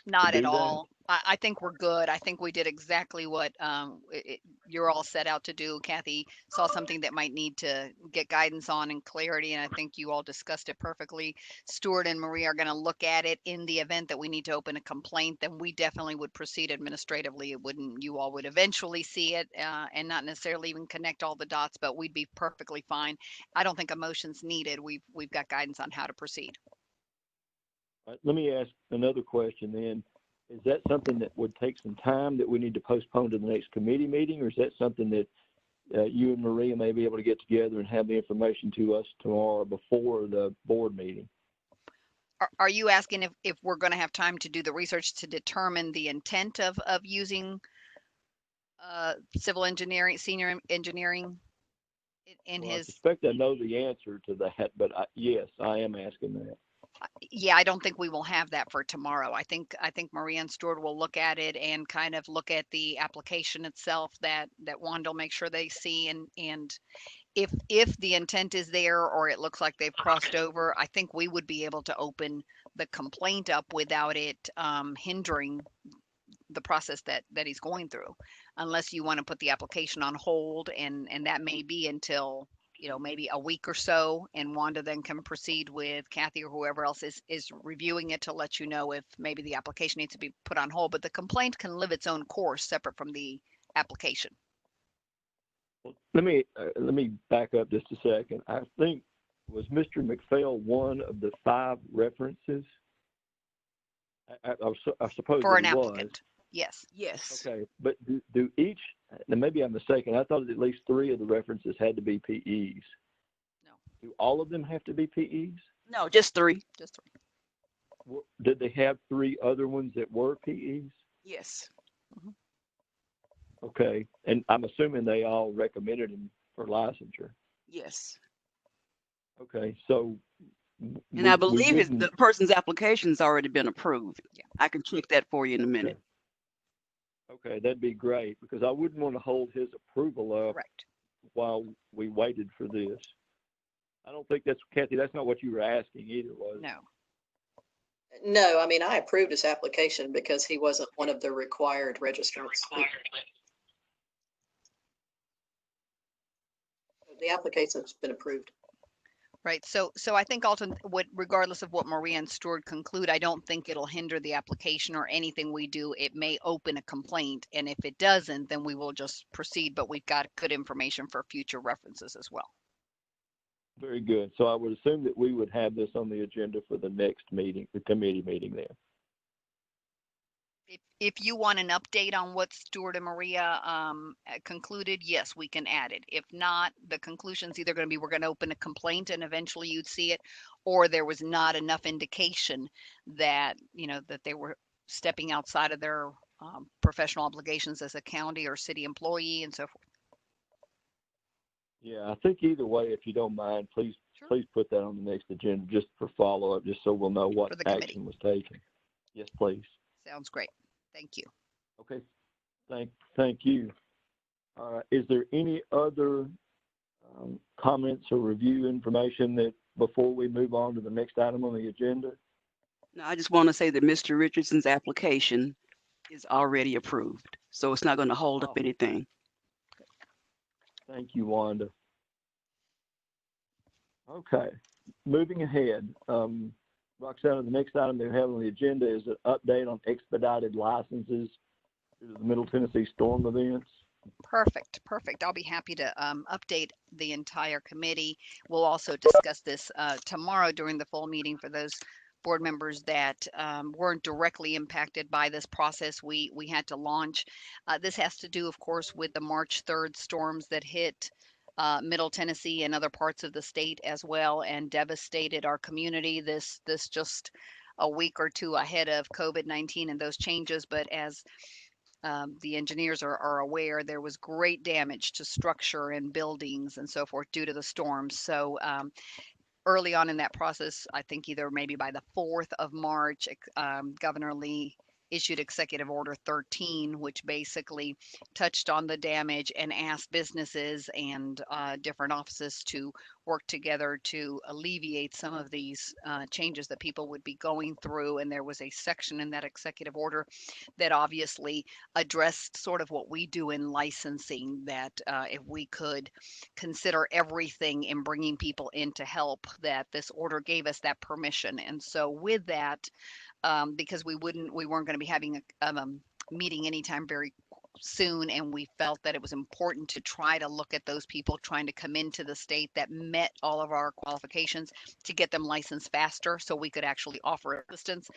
Not at all. I think we're good. I think we did exactly what you're all set out to do. Kathy saw something that might need to get guidance on and clarity, and I think you all discussed it perfectly. Stuart and Marie are going to look at it. In the event that we need to open a complaint, then we definitely would proceed administratively. It wouldn't, you all would eventually see it and not necessarily even connect all the dots, but we'd be perfectly fine. I don't think a motion's needed. We've got guidance on how to proceed. Let me ask another question then. Is that something that would take some time that we need to postpone to the next committee meeting, or is that something that you and Maria may be able to get together and have the information to us tomorrow before the board meeting? Are you asking if we're going to have time to do the research to determine the intent of using civil engineering, senior engineering in Well, his? I suspect I know the answer to that, but yes, I am asking that. Yeah, I don't think we will have that for tomorrow. I think Maria and Stuart will look at it and kind of look at the application itself that Wanda will make sure they see, and if the intent is there or it looks like they've crossed over, I think we would be able to open the complaint up without it hindering the process that he's going through, unless you want to put the application on hold, and that may be until, you know, maybe a week or so, and Wanda then can proceed with Kathy or whoever else is reviewing it to let you know if maybe the application needs to be put on hold. But the complaint can live its own course separate from the application. Let me back up just a second. I think, was Mr. McPhail one of the 5 references? I suppose For an he was. applicant, yes. Yes. Okay, but do each, now maybe I'm mistaken, I thought at least 3 of the references had to be PEs. No. Do all of them have to be PEs? No, just 3. Just 3. Did they have 3 other ones that were PEs? Yes. Okay, and I'm assuming they all recommended him for licensure. Yes. Okay, so. And I believe the person's application's already been approved. Yeah. I can check that for you in a minute. Okay, that'd be great, because I wouldn't want to hold his approval up Correct. while we waited for this. I don't think that's, Kathy, that's not what you were asking either, was it? No. No, I mean, I approved his application because he wasn't one of the required registrants. The application's been approved. Right. So I think ultimately, regardless of what Maria and Stuart conclude, I don't think it'll hinder the application or anything we do. It may open a complaint, and if it doesn't, then we will just proceed. But we've got good information for future references as well. Very good. So I would assume that we would have this on the agenda for the next meeting, the committee meeting there. If you want an update on what Stuart and Maria concluded, yes, we can add it. If not, the conclusion's either going to be we're going to open a complaint and eventually you'd see it, or there was not enough indication that, you know, that they were stepping outside of their professional obligations as a county or city employee and so forth. Yeah, I think either way, if you don't mind, please put that on the next agenda just for follow-up, just so we'll know what action was taken. Yes, please. Sounds great. Thank you. Okay. Thank you. Is there any other comments or review information that before we move on to the next item on the agenda? No, I just want to say that Mr. Richardson's application is already approved, so it's not going to hold up anything. Thank you, Wanda. Okay, moving ahead. Roxana, the next item they have on the agenda is an update on expedited licenses due to the Middle Tennessee storm events. Perfect. I'll be happy to update the entire committee. We'll also discuss this tomorrow during the full meeting for those board members that weren't directly impacted by this process we had to launch. This has to do, of course, with the March 3rd storms that hit Middle Tennessee and other parts of the state as well, and devastated our community. This just a week or two ahead of COVID-19 and those changes, but as the engineers are aware, there was great damage to structure and buildings and so forth due to the storms. So early on in that process, I think either maybe by the 4th of March, Governor Lee issued Executive Order 13, which basically touched on the damage and asked businesses and different offices to work together to alleviate some of these changes that people would be going through. And there was a section in that executive order that obviously addressed sort of what we do in licensing, that if we could consider everything in bringing people in to help, that this order gave us that permission. And so with that, because we weren't going to be having a meeting anytime very soon, and we felt that it was important to try to look at those people trying to come into the state that met all of our qualifications to get them licensed faster so we could actually offer assistance.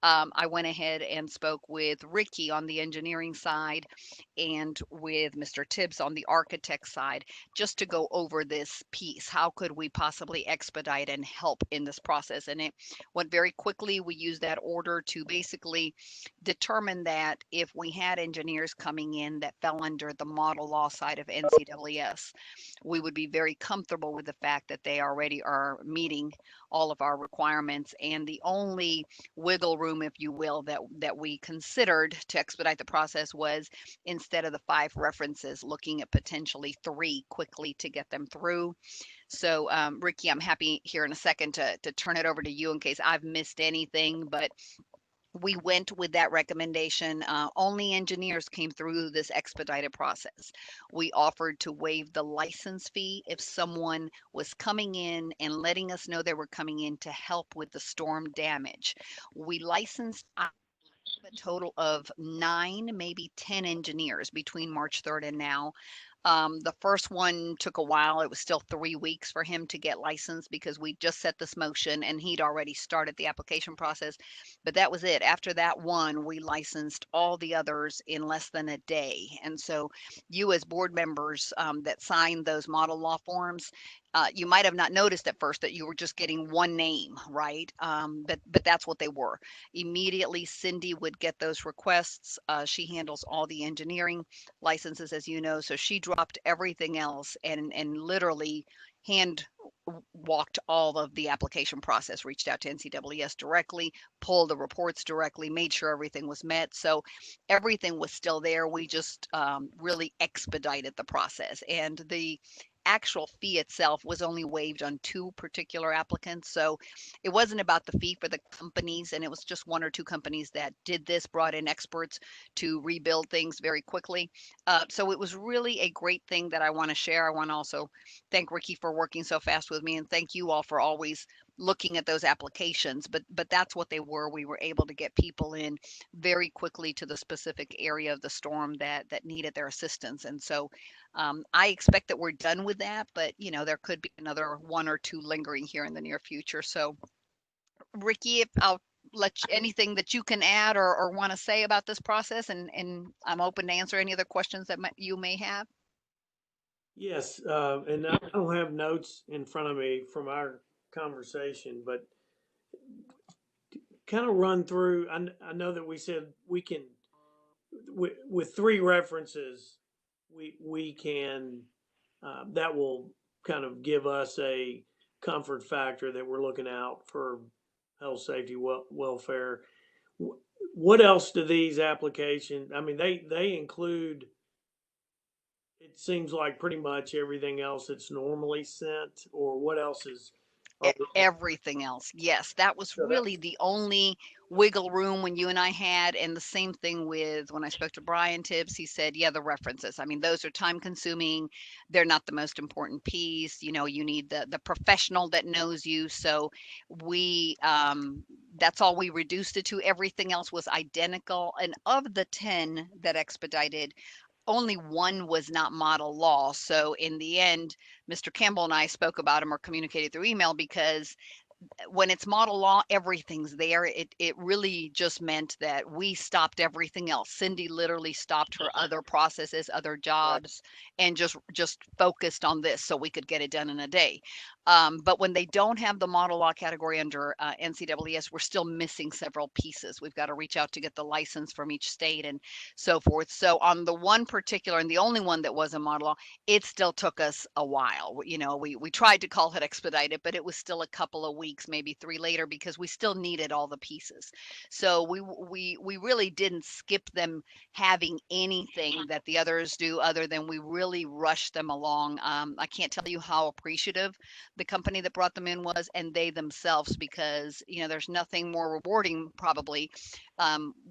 I went ahead and spoke with Ricky on the engineering side and with Mr. Tibbs on the architect side, just to go over this piece. How could we possibly expedite and help in this process? And it went very quickly. We used that order to basically determine that if we had engineers coming in that fell under the model law side of NCWS, we would be very comfortable with the fact that they already are meeting all of our requirements. And the only wiggle room, if you will, that we considered to expedite the process was, instead of the 5 references, looking at potentially 3 quickly to get them through. So Ricky, I'm happy here in a second to turn it over to you in case I've missed anything, but we went with that recommendation. Only engineers came through this expedited process. We offered to waive the license fee if someone was coming in and letting us know they were coming in to help with the storm damage. We licensed a total of 9, maybe 10 engineers between March 3rd and now. The first one took a while. It was still 3 weeks for him to get licensed because we just set this motion and he'd already started the application process. But that was it. After that one, we licensed all the others in less than a day. And so you as board members that signed those model law forms, you might have not noticed at first that you were just getting one name, right? But that's what they were. Immediately, Cindy would get those requests. She handles all the engineering licenses, as you know, so she dropped everything else and literally hand walked all of the application process, reached out to NCWS directly, pulled the reports directly, made sure everything was met. So everything was still there. We just really expedited the process, and the actual fee itself was only waived on 2 particular applicants. So it wasn't about the fee for the companies, and it was just 1 or 2 companies that did this, brought in experts to rebuild things very quickly. So it was really a great thing that I want to share. I want to also thank Ricky for working so fast with me, and thank you all for always looking at those applications, but that's what they were. We were able to get people in very quickly to the specific area of the storm that needed their assistance. And so I expect that we're done with that, but you know, there could be another 1 or 2 lingering here in the near future. So Ricky, if I'll let you, anything that you can add or want to say about this process, and I'm open to answer any other questions that you may have. Yes, and I don't have notes in front of me from our conversation, but kind of run through. I know that we said we can, with 3 references, we can, that will kind of give us a comfort factor that we're looking out for health, safety, welfare. What else do these applications, I mean, they include, it seems like pretty much everything else that's normally sent, or what else is? Everything else. Yes, that was really the only wiggle room when you and I had. And the same thing with when I spoke to Brian Tibbs, he said, yeah, the references. I mean, those are time consuming. They're not the most important piece. You know, you need the professional that knows you. So we, that's all we reduced it to. Everything else was identical. And of the 10 that expedited, only 1 was not model law. So in the end, Mr. Campbell and I spoke about him or communicated through email, because when it's model law, everything's there. It really just meant that we stopped everything else. Cindy literally stopped her other processes, other jobs, and just focused on this so we could get it done in a day. But when they don't have the model law category under NCWS, we're still missing several pieces. We've got to reach out to get the license from each state and so forth. So on the one particular, and the only one that was a model law, it still took us a while. You know, we tried to call it expedited, but it was still a couple of weeks weeks, maybe 3 later, because we still needed all the pieces. So we really didn't skip them having anything that the others do, other than we really rushed them along. I can't tell you how appreciative the company that brought them in was, and they themselves, because there's nothing more rewarding probably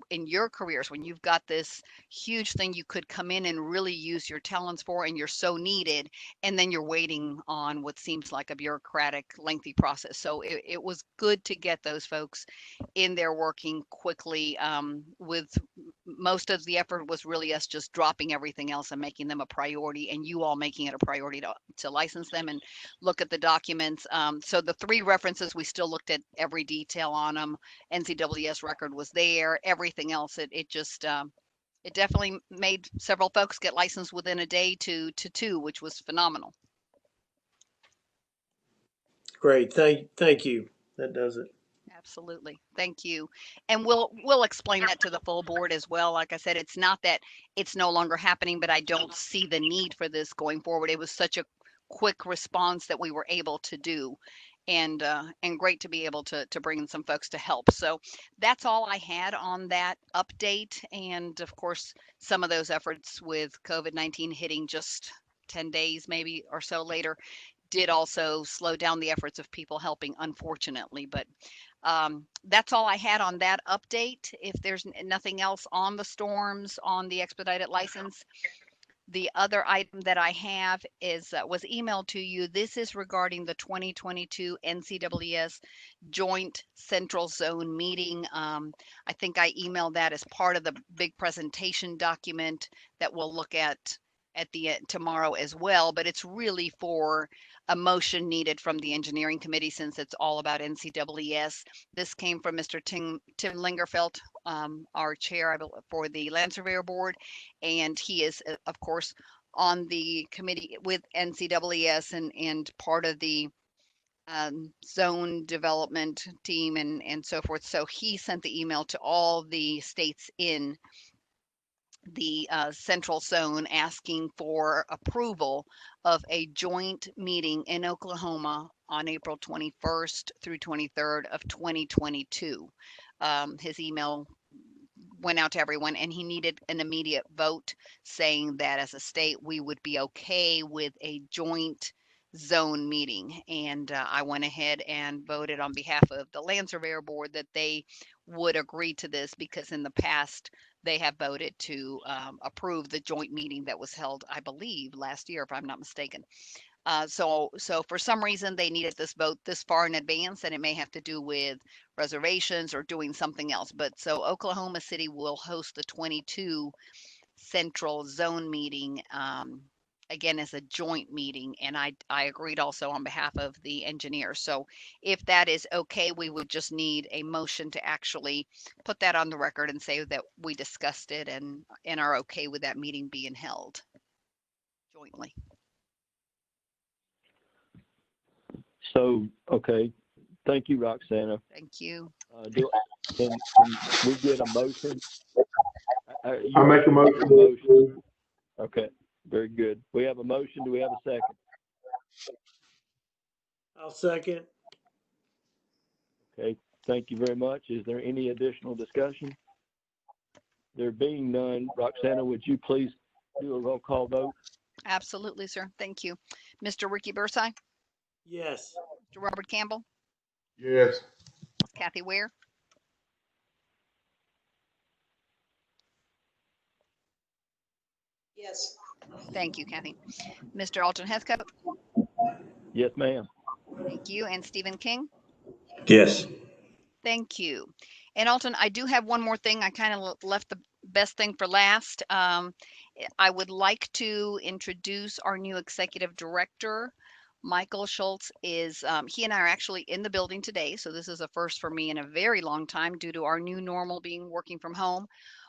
in your careers when you've got this huge thing you could come in and really use your talents for, and you're so needed, and then you're waiting on what seems like a bureaucratic, lengthy process. So it was good to get those folks in there working quickly. With most of the effort was really us just dropping everything else and making them a priority, and you all making it a priority to license them and look at the documents. So the 3 references, we still looked at every detail on them. NCWS record was there. Everything else, it just it definitely made several folks get licensed within a day to 2, which was phenomenal. Great. Thank you. That does it. Absolutely. Thank you. And we'll explain that to the full board as well. Like I said, it's not that it's no longer happening, but I don't see the need for this going forward. It was such a quick response that we were able to do, and great to be able to bring in some folks to help. So that's all I had on that update. And of course, some of those efforts with COVID-19 hitting just 10 days maybe or so later did also slow down the efforts of people helping, unfortunately. But that's all I had on that update. If there's nothing else on the storms, on the expedited license, the other item that I have is was emailed to you. This is regarding the 2022 NCWS Joint Central Zone meeting. I think I emailed that as part of the big presentation document that we'll look at the tomorrow as well, but it's really for a motion needed from the engineering committee, since it's all about NCWS. This came from Mr. Tim Lingerfeld, our chair for the Land Surveyor Board, and he is of course on the committee with NCWS and part of the zone development team and so forth. So he sent the email to all the states in the central zone asking for approval of a joint meeting in Oklahoma on April 21st through 23rd of 2022. His email went out to everyone, and he needed an immediate vote saying that as a state we would be okay with a joint zone meeting. And I went ahead and voted on behalf of the Land Surveyor Board that they would agree to this, because in the past they have voted to approve the joint meeting that was held, I believe, last year, if I'm not mistaken. So for some reason they needed this vote this far in advance, and it may have to do with reservations or doing something else. But so Oklahoma City will host the 22 Central Zone meeting again as a joint meeting, and I agreed also on behalf of the engineer. So if that is okay, we would just need a motion to actually put that on the record and say that we discussed it and are okay with that meeting being held jointly. So, okay. Thank you, Roxana. Thank you. Can we get a motion? I make a motion. Okay, very good. We have a motion. Do we have a second? I'll second. Okay, thank you very much. Is there any additional discussion? There being none, Roxana, would you please do a roll call vote? Absolutely, sir. Thank you. Mr. Ricky Bursai? Yes. Mr. Robert Campbell? Yes. Kathy Ware? Yes. Thank you, Kathy. Mr. Alton Heathcote? Yes, ma'am. Thank you. And Stephen King? Yes. Thank you. And Alton, I do have one more thing. I kind of left the best thing for last. I would like to introduce our new executive director. Michael Schultz is, he and I are actually in the building today. So this is a first for me in a very long time due to our new normal being working from home.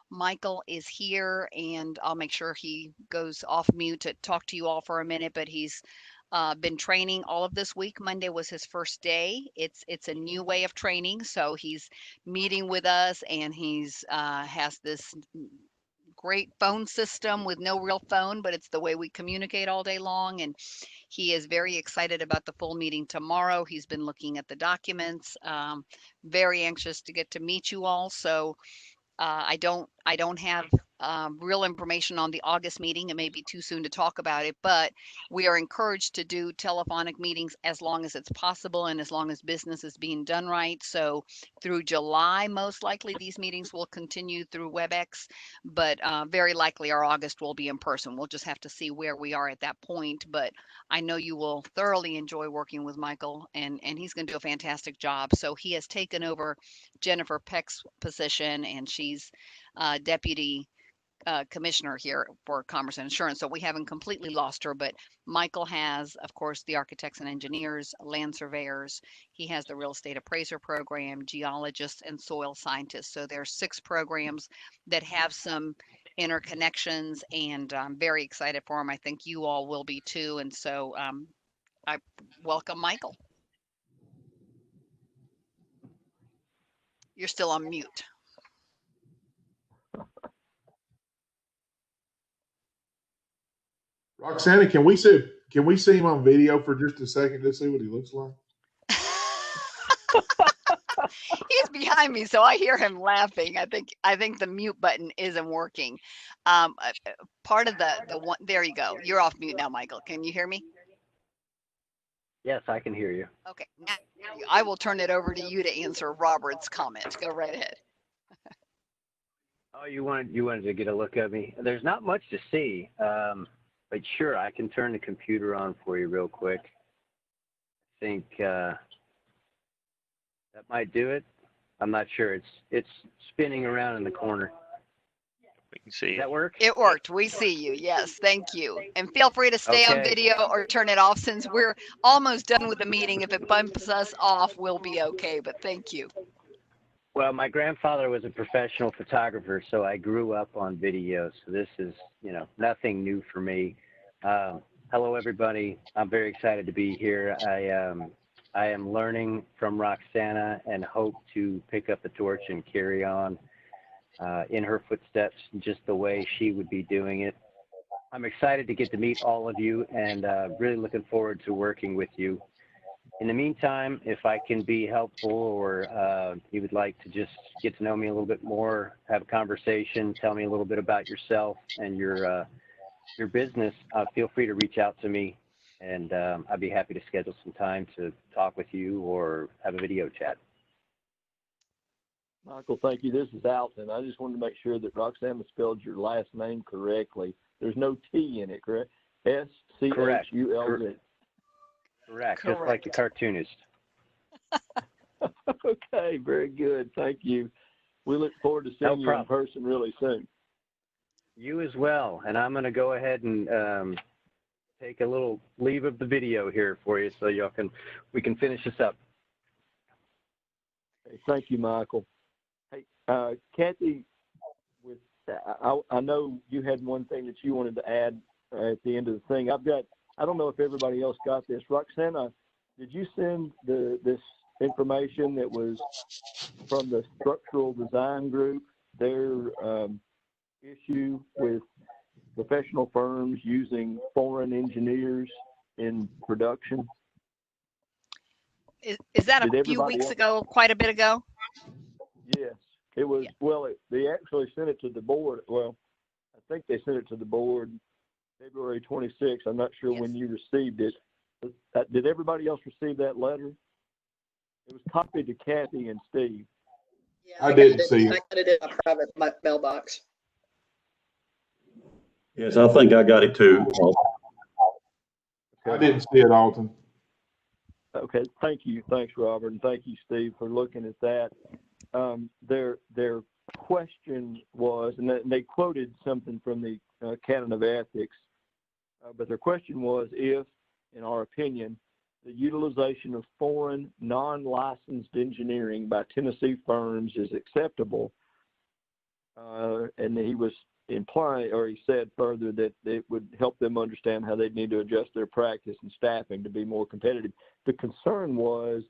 Michael is here, and I'll make sure he goes off mute to talk to you all for a minute, but he's been training all of this week. Monday was his first day. It's a new way of training. So he's meeting with us, and he's has this great phone system with no real phone, but it's the way we communicate all day long. And he is very excited about the full meeting tomorrow. He's been looking at the documents, very anxious to get to meet you all. So I don't have real information on the August meeting. It may be too soon to talk about it, but we are encouraged to do telephonic meetings as long as it's possible and as long as business is being done right. So through July, most likely these meetings will continue through WebEx, but very likely our August will be in person. We'll just have to see where we are at that point. But I know you will thoroughly enjoy working with Michael, and he's going to do a fantastic job. So he has taken over Jennifer Peck's position, and she's deputy commissioner here for Commerce and Insurance. So we haven't completely lost her, but Michael has, of course, the architects and engineers, land surveyors. He has the real estate appraiser program, geologists, and soil scientists. So there's 6 programs that have some interconnections, and I'm very excited for him. I think you all will be too. And so I welcome Michael. You're still on mute. Roxana, can we see him on video for just a second to see what he looks like? He's behind me, so I hear him laughing. I think the mute button isn't working. Part of the one. There you go. You're off mute now, Michael. Can you hear me? Yes, I can hear you. Okay. Now I will turn it over to you to answer Robert's comment. Go right ahead. Oh, you wanted to get a look at me. There's not much to see, but sure, I can turn the computer on for you real quick. I think that might do it. I'm not sure. It's spinning around in the corner. We can see. Does that work? It worked. We see you. Yes, thank you. And feel free to stay on video or turn it off since we're almost done with the meeting. If it bumps us off, we'll be okay, but thank you. Well, my grandfather was a professional photographer, so I grew up on video. So this is, nothing new for me. Hello, everybody. I'm very excited to be here. I am learning from Roxana and hope to pick up the torch and carry on in her footsteps, just the way she would be doing it. I'm excited to get to meet all of you and really looking forward to working with you. In the meantime, if I can be helpful or you would like to just get to know me a little bit more, have a conversation, tell me a little bit about yourself and your business, feel free to reach out to me, and I'd be happy to schedule some time to talk with you or have a video chat. Michael, thank you. This is Alton. I just wanted to make sure that Roxana spelled your last name correctly. There's no T in it, correct? S-C-H-U-L-Z. Correct, just like the cartoonist. Okay, very good. Thank you. We look forward to seeing you in person really soon. You as well. And I'm going to go ahead and take a little leave of the video here for you so we can finish this up. Okay, thank you, Michael. Hey, Kathy, I know you had one thing that you wanted to add at the end of the thing. I don't know if everybody else got this. Roxana, did you send this information that was from the structural design group, their issue with professional firms using foreign engineers in production? Is that a few weeks ago, quite a bit ago? Yes, it was. Yeah. Well, they actually sent it to the board. Well, I think they sent it to the board February 26th. I'm not sure when you received it. Did everybody else receive that letter? It was copied to Kathy and Steve. Yeah, I didn't see it. I got it in a private mailbox. Yes, I think I got it too. I didn't see it, Alton. Okay, thank you. Thanks, Robert, and thank you, Steve, for looking at that. Their question was, and they quoted something from the Canon of Ethics, but their question was if, in our opinion, the utilization of foreign non-licensed engineering by Tennessee firms is acceptable, and he was implying, or he said further, that it would help them understand how they'd need to adjust their practice and staffing to be more competitive. The concern was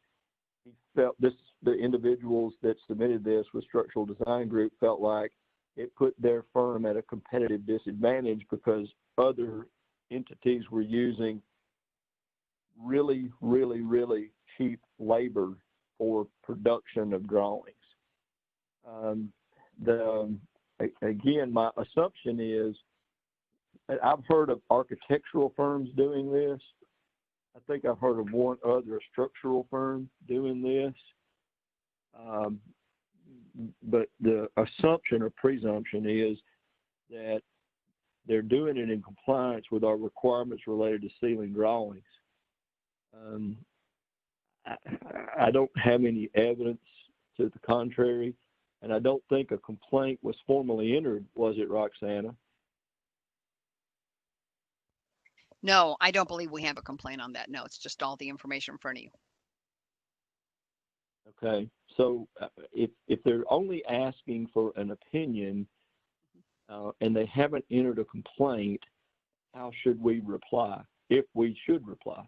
he felt the individuals that submitted this with Structural Design Group felt like it put their firm at a competitive disadvantage because other entities were using really, really, really cheap labor for production of drawings. Again, my assumption is, I've heard of architectural firms doing this. I think I've heard of one other structural firm doing this. But the assumption or presumption is that they're doing it in compliance with our requirements related to ceiling drawings. I don't have any evidence to the contrary, and I don't think a complaint was formally entered, was it, Roxana? No, I don't believe we have a complaint on that. No, it's just all the information in front of you. Okay, so if they're only asking for an opinion and they haven't entered a complaint, how should we reply, if we should reply?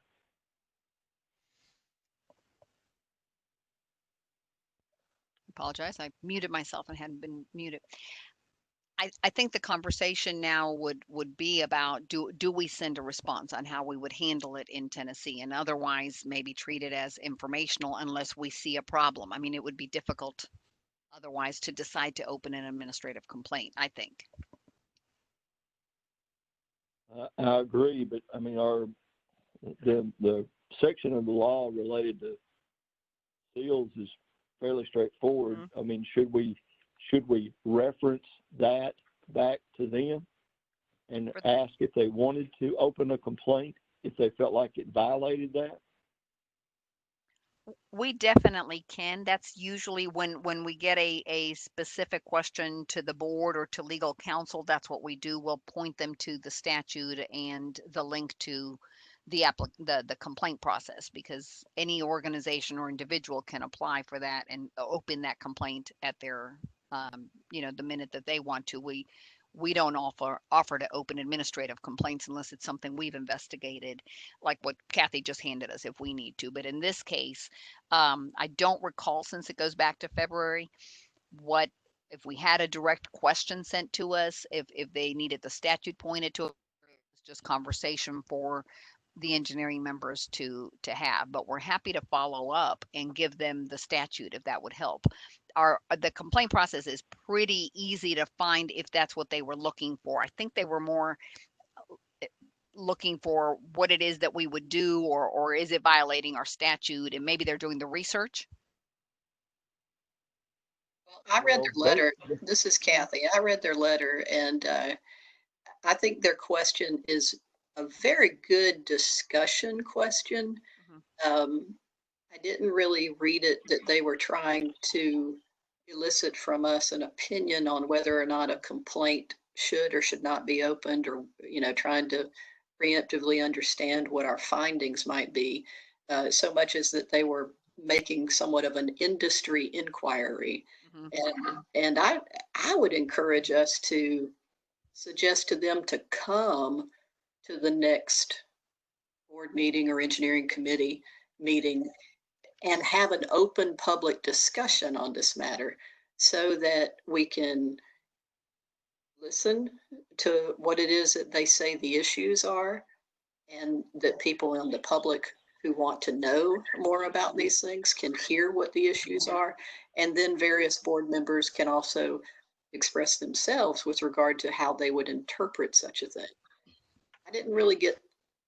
Apologize, I muted myself and hadn't been muted. I think the conversation now would be about, do we send a response on how we would handle it in Tennessee, and otherwise maybe treat it as informational unless we see a problem. I mean, it would be difficult otherwise to decide to open an administrative complaint, I think. I agree, but I mean, the section of the law related to seals is fairly straightforward. Mm-hmm. I mean, should we reference that back to them and ask if they wanted to open a complaint if they felt like it violated that? We definitely can. That's usually when we get a specific question to the board or to legal counsel, that's what we do. We'll point them to the statute and the link to the complaint process, because any organization or individual can apply for that and open that complaint at their the minute that they want to. We don't offer to open administrative complaints unless it's something we've investigated, like what Kathy just handed us, if we need to. But in this case, I don't recall, since it goes back to February, what if we had a direct question sent to us, if they needed the statute pointed to, it was just conversation for the engineering members to have. But we're happy to follow up and give them the statute if that would help. The complaint process is pretty easy to find if that's what they were looking for. I think they were more looking for what it is that we would do, or is it violating our statute, and maybe they're doing the research. Well, I read their letter. This is Kathy. I read their letter, and I think their question is a very good discussion question. Mm-hmm. I didn't really read it that they were trying to elicit from us an opinion on whether or not a complaint should or should not be opened, or, trying to preemptively understand what our findings might be, so much as that they were making somewhat of an industry inquiry. Mm-hmm. And I would encourage us to suggest to them to come to the next board meeting or engineering committee meeting and have an open public discussion on this matter, so that we can listen to what it is that they say the issues are, and that people in the public who want to know more about these things can hear what the issues are. And then various board members can also express themselves with regard to how they would interpret such a thing. I didn't really get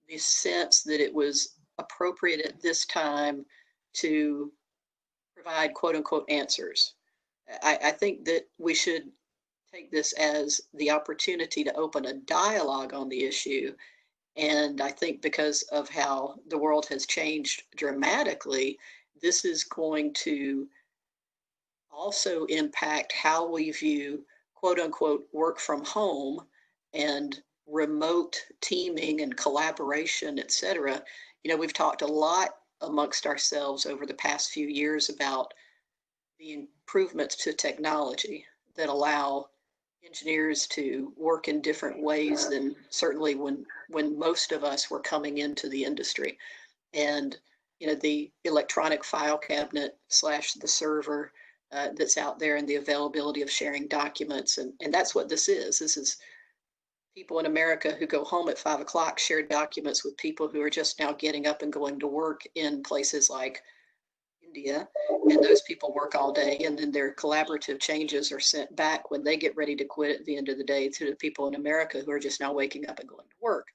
the sense that it was appropriate at this time to provide quote unquote answers. I think that we should take this as the opportunity to open a dialogue on the issue. And I think because of how the world has changed dramatically, this is going to also impact how we view quote unquote work from home and remote teaming and collaboration, et cetera. We've talked a lot amongst ourselves over the past few years about the improvements to technology that allow engineers to work in different ways than certainly when most of us were coming into the industry. And the electronic file cabinet / the server, that's out there and the availability of sharing documents. And that's what this is. This is people in America who go home at 5 o'clock share documents with people who are just now getting up and going to work in places like India, and those people work all day, and then their collaborative changes are sent back when they get ready to quit at the end of the day to the people in America who are just now waking up and going to work.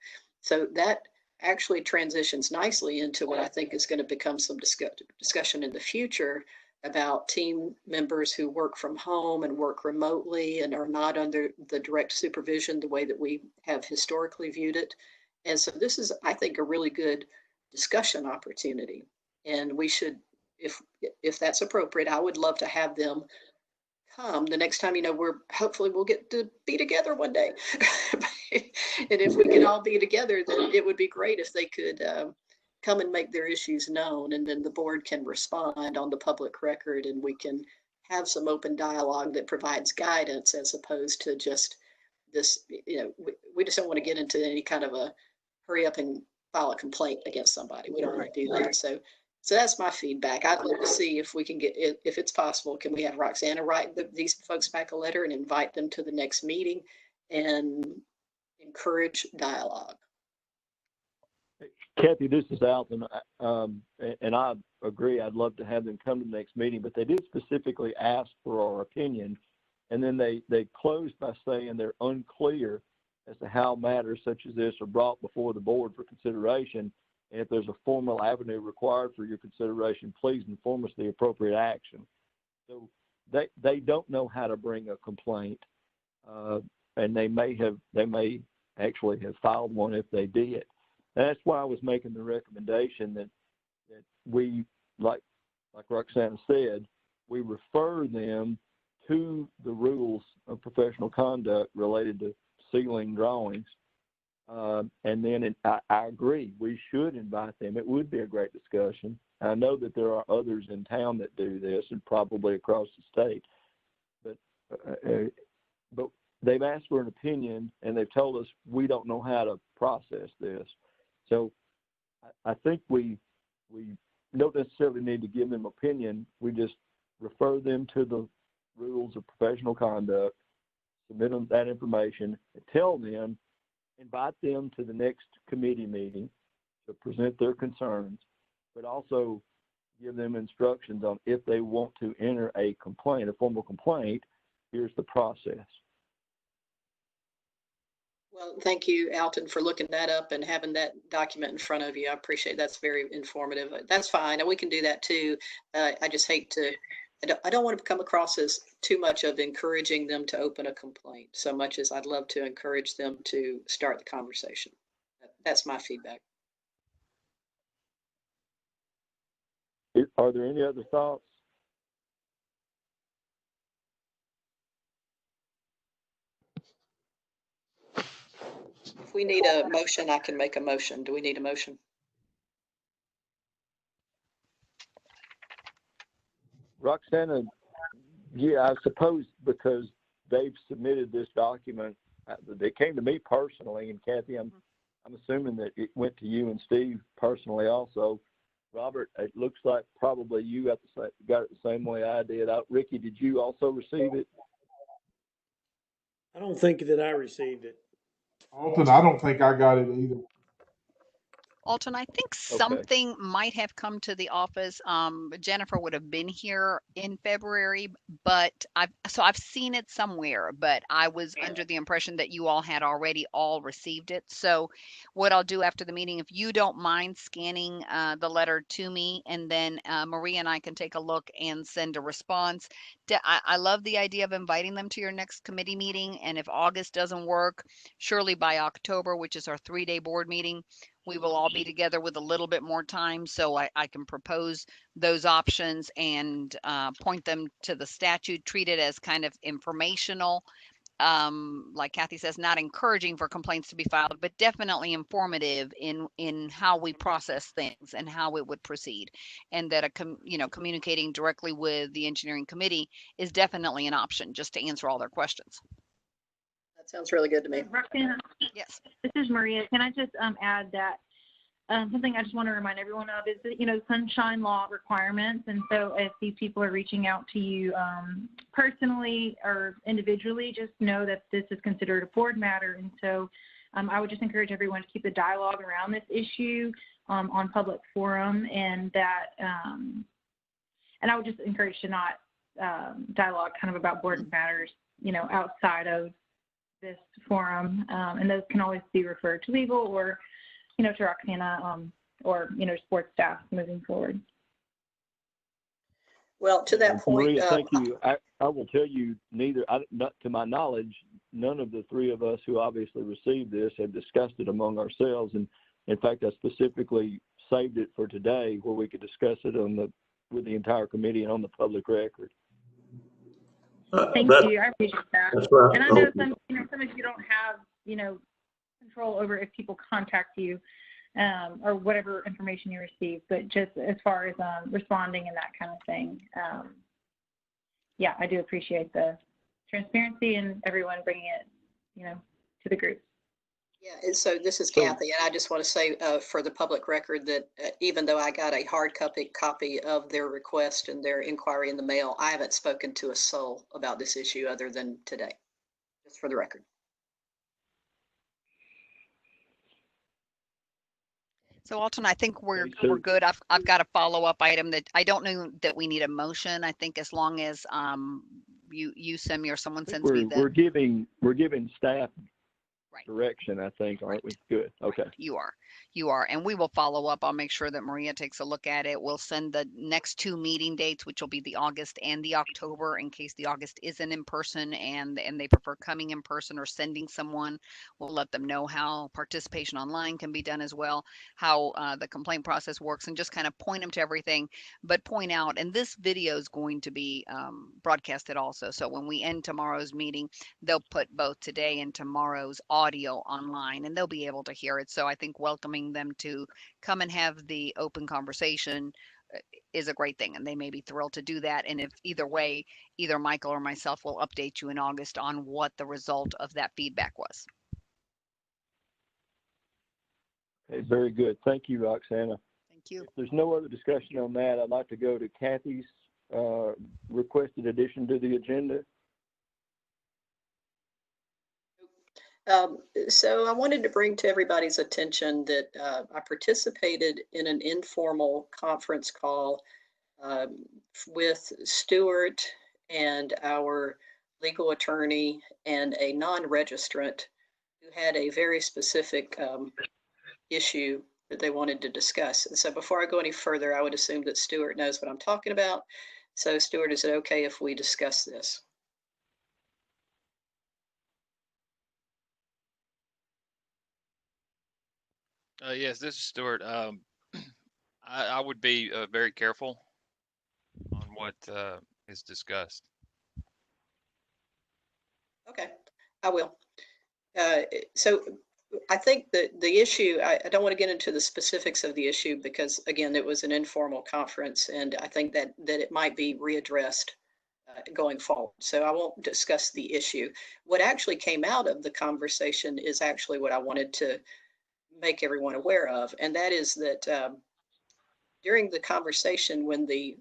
So that actually transitions nicely into what I think is going to become some discussion in the future about team members who work from home and work remotely and are not under the direct supervision the way that we have historically viewed it. And so this is, I think, a really good discussion opportunity. And we should, if that's appropriate, I would love to have them come the next time. Hopefully we'll get to be together one day. And if we can all be together, then it would be great if they could come and make their issues known, and then the board can respond on the public record, and we can have some open dialogue that provides guidance as opposed to just this, we just don't want to get into any kind of a hurry up and file a complaint against somebody. We don't want to do that. So that's my feedback. I'd love to see if we can get, if it's possible, can we have Roxana write these folks back a letter and invite them to the next meeting and encourage dialogue? Kathy, this is Alton, and I agree. I'd love to have them come to the next meeting, but they did specifically ask for our opinion, and then they closed by saying they're unclear as to how matters such as this are brought before the board for consideration, and if there's a formal avenue required for your consideration, please inform us the appropriate action. So they don't know how to bring a complaint, and they may actually have filed one if they did. That's why I was making the recommendation that we, like Roxana said, we refer them to the rules of professional conduct related to sealing drawings. And then I agree, we should invite them. It would be a great discussion. I know that there are others in town that do this, and probably across the state. But they've asked for an opinion, and they've told us we don't know how to process this. So I think we don't necessarily need to give them opinion. We just refer them to the rules of professional conduct, submit them that information, and tell them, invite them to the next committee meeting to present their concerns, but also give them instructions on if they want to enter a complaint, a formal complaint, here's the process. Well, thank you, Alton, for looking that up and having that document in front of you. I appreciate it. That's very informative. That's fine, and we can do that too. I just hate to, I don't want to come across as too much of encouraging them to open a complaint, so much as I'd love to encourage them to start the conversation. That's my feedback. Are there any other thoughts? If we need a motion, I can make a motion. Do we need a motion? Roxana, yeah, I suppose because they've submitted this document, they came to me personally, and Kathy, I'm assuming that it went to you and Steve personally also. Robert, it looks like probably you got it the same way I did. Ricky, did you also receive it? I don't think that I received it. Alton, I don't think I got it either. Alton, I think something might have come to the office. Jennifer would have been here in February, but I've seen it somewhere, but I was under the impression that you all had already all received it. So what I'll do after the meeting, if you don't mind scanning the letter to me, and then Maria and I can take a look and send a response. I love the idea of inviting them to your next committee meeting. And if August doesn't work, surely by October, which is our 3-day board meeting, we will all be together with a little bit more time, so I can propose those options and point them to the statute, treat it as kind of informational. Like Kathy says, not encouraging for complaints to be filed, but definitely informative in how we process things and how it would proceed. And that communicating directly with the engineering committee is definitely an option, just to answer all their questions. That sounds really good to me. Roxana, yes. This is Maria. Can I just add that something I just want to remind everyone of is that, the sunshine law requirements. And so if these people are reaching out to you personally or individually, just know that this is considered a board matter. And so I would just encourage everyone to keep the dialogue around this issue on public forum, and that, and I would just encourage to not dialogue kind of about board matters, outside of this forum. And those can always be referred to legal or to Roxana or, sports staff moving forward. Well, to that point, Maria, thank you. I will tell you, not to my knowledge, none of the three of us who obviously received this have discussed it among ourselves. And in fact, I specifically saved it for today where we could discuss it with the entire committee and on the public record. Thank you. I appreciate that. That's right. And I know some of you don't have, control over if people contact you or whatever information you receive, but just as far as responding and that kind of thing. Yeah, I do appreciate the transparency and everyone bringing it, to the group. Yeah, and so this is Kathy, and I just want to say for the public record that even though I got a hard copy of their request and their inquiry in the mail, I haven't spoken to a soul about this issue other than today, just for the record. So Alton, I think we're good. I've got a follow-up item that I don't know that we need a motion. I think as long as you send me or someone sends me we're giving staff right direction, I think, aren't we? Good. Okay. Right. You are, and we will follow up. I'll make sure that Maria takes a look at it. We'll send the next 2 meeting dates, which will be the August and the October, in case the August isn't in person and they prefer coming in person or sending someone. We'll let them know how participation online can be done as well, how the complaint process works, and just kind of point them to everything, but point out, and this video is going to be broadcasted also. So when we end tomorrow's meeting, they'll put both today and tomorrow's audio online and they'll be able to hear it. So I think welcoming them to come and have the open conversation is a great thing, and they may be thrilled to do that. And if either way, either Michael or myself will update you in August on what the result of that feedback was. Okay, very good. Thank you, Roxana. Thank you. If there's no other discussion on that, I'd like to go to Kathy's requested addition to the agenda. So I wanted to bring to everybody's attention that I participated in an informal conference call with Stuart and our legal attorney and a non-registrant who had a very specific issue that they wanted to discuss. And so before I go any further, I would assume that Stuart knows what I'm talking about. So Stuart, is it okay if we discuss this? Yes, this is Stuart. I would be very careful on what is discussed. Okay, I will. So I think that the issue, I don't want to get into the specifics of the issue because, again, it was an informal conference, and I think that it might be readdressed going forward. So I won't discuss the issue. What actually came out of the conversation is actually what I wanted to make everyone aware of, and that is that during the conversation, when the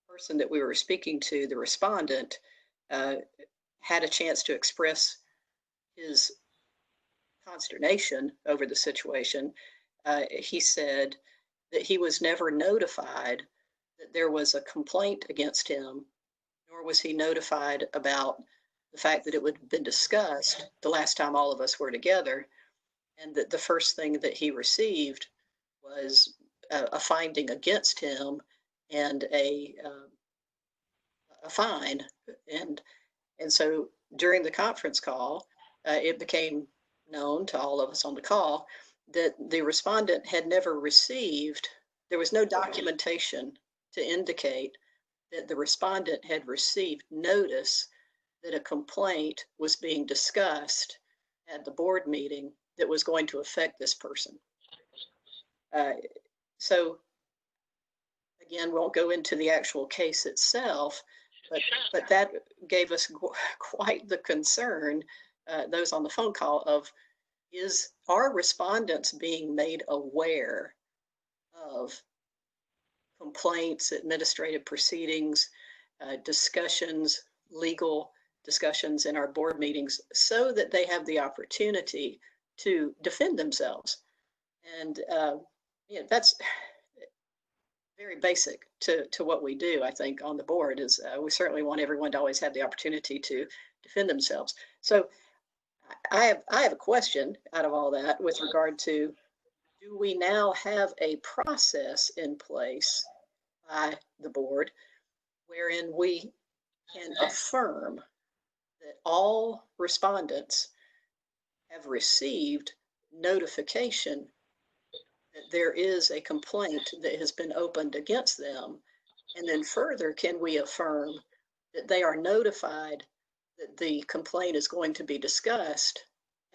person that we were speaking to, the respondent, had a chance to express his consternation over the situation, he said that he was never notified that there was a complaint against him, nor was he notified about the fact that it would have been discussed the last time all of us were together, and that the first thing that he received was a finding against him and a fine. And so during the conference call, it became known to all of us on the call that the respondent had never received, there was no documentation to indicate that the respondent had received notice that a complaint was being discussed at the board meeting that was going to affect this person. So again, won't go into the actual case itself, but that gave us quite the concern, those on the phone call, of are respondents being made aware of complaints, administrative proceedings, discussions, legal discussions in our board meetings, so that they have the opportunity to defend themselves? And that's very basic to what we do, I think, on the board. Is we certainly want everyone to always have the opportunity to defend themselves. So I have a question out of all that with regard to, do we now have a process in place by the board wherein we can affirm that all respondents have received notification that there is a complaint that has been opened against them? And then further, can we affirm that they are notified that the complaint is going to be discussed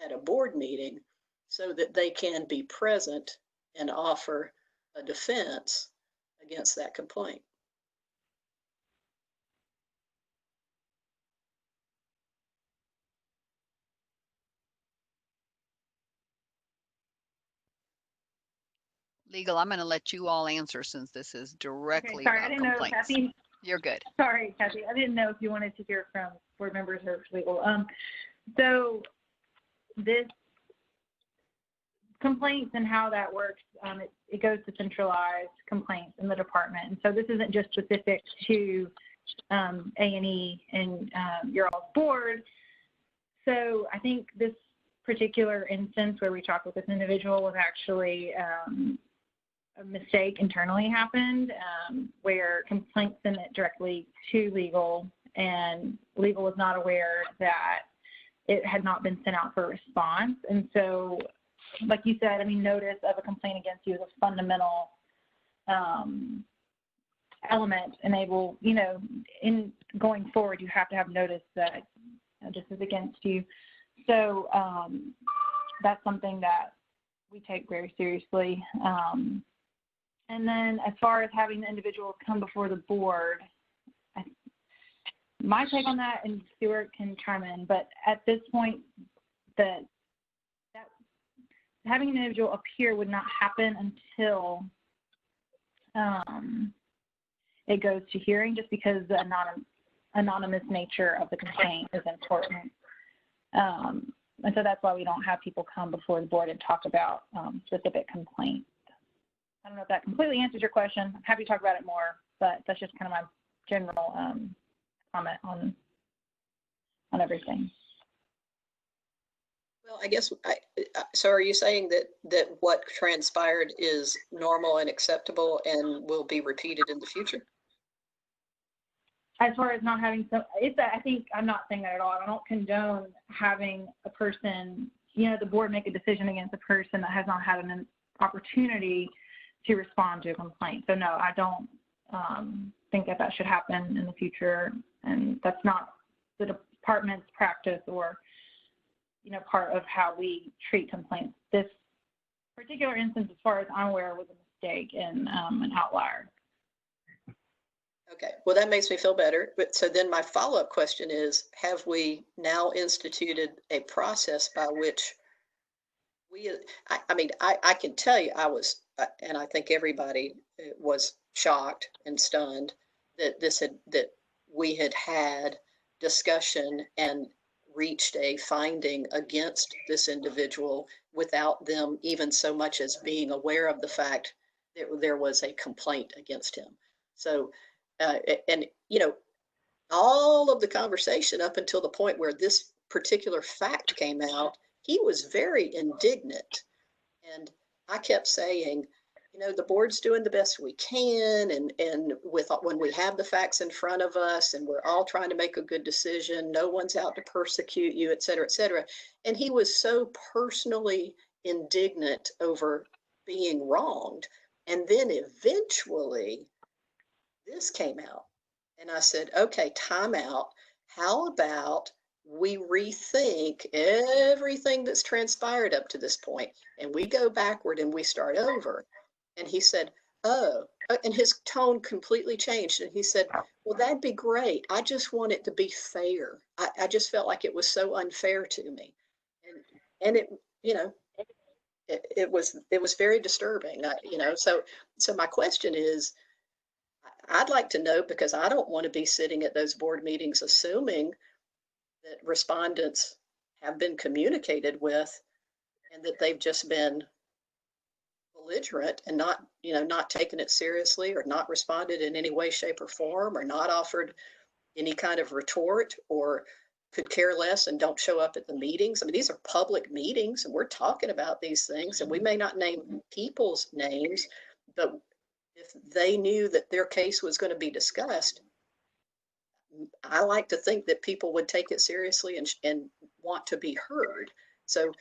at a board meeting, so that they can be present and offer a defense against that complaint? Legal, I'm going to let you all answer since this is directly sorry, I about didn't know, complaints. Kathy. You're good. Sorry, Kathy. I didn't know if you wanted to hear from board members or legal. So this complaints and how that works, it goes to centralized complaints in the department. And so this isn't just specific to A&E and your all's board. So I think this particular instance where we talked with this individual was actually a mistake internally happened, where complaints sent it directly to legal, and legal was not aware that it had not been sent out for a response. And so, like you said, I mean, notice of a complaint against you is a fundamental element. Enable, in going forward, you have to have notice that this is against you. So that's something that we take very seriously. And then as far as having the individuals come before the board, my take on that, and Stuart can chime in, but at this point, that having an individual appear would not happen until it goes to hearing, just because the anonymous nature of the complaint is important. And so that's why we don't have people come before the board and talk about specific complaints. I don't know if that completely answers your question. I'm happy to talk about it more, but that's just kind of my general comment on everything. Well, I guess, so are you saying that what transpired is normal and acceptable and will be repeated in the future? As far as not having I think I'm not saying that at all. I don't condone having a person, the board make a decision against a person that has not had an opportunity to respond to a complaint. So no, I don't think that should happen in the future, and that's not the department's practice or part of how we treat complaints. This particular instance, as far as I'm aware, was a mistake and an outlier. Okay, well, that makes me feel better. But so then my follow-up question is, have we now instituted a process by which I can tell you I was, and I think everybody was shocked and stunned that we had discussion and reached a finding against this individual without them even so much as being aware of the fact that there was a complaint against him. So, all of the conversation up until the point where this particular fact came out, he was very indignant. And I kept saying, the board's doing the best we can, and when we have the facts in front of us and we're all trying to make a good decision, no one's out to persecute you, et cetera, et cetera. And he was so personally indignant over being wronged. And then eventually this came out, and I said, okay, time out. How about we rethink everything that's transpired up to this point, and we go backward and we start over? And he said, oh, and his tone completely changed. And he said, well, that'd be great. I just want it to be fair. I just felt like it was so unfair to me. And you know, it was very disturbing, so my question is, I'd like to know, because I don't want to be sitting at those board meetings assuming that respondents have been communicated with and that they've just been belligerent and not taken it seriously, or not responded in any way, shape, or form, or not offered any kind of retort, or could care less and don't show up at the meetings. I mean, these are public meetings and we're talking about these things, and we may not name people's names, but if they knew that their case was going to be discussed, I like to think that people would take it seriously and want to be heard. So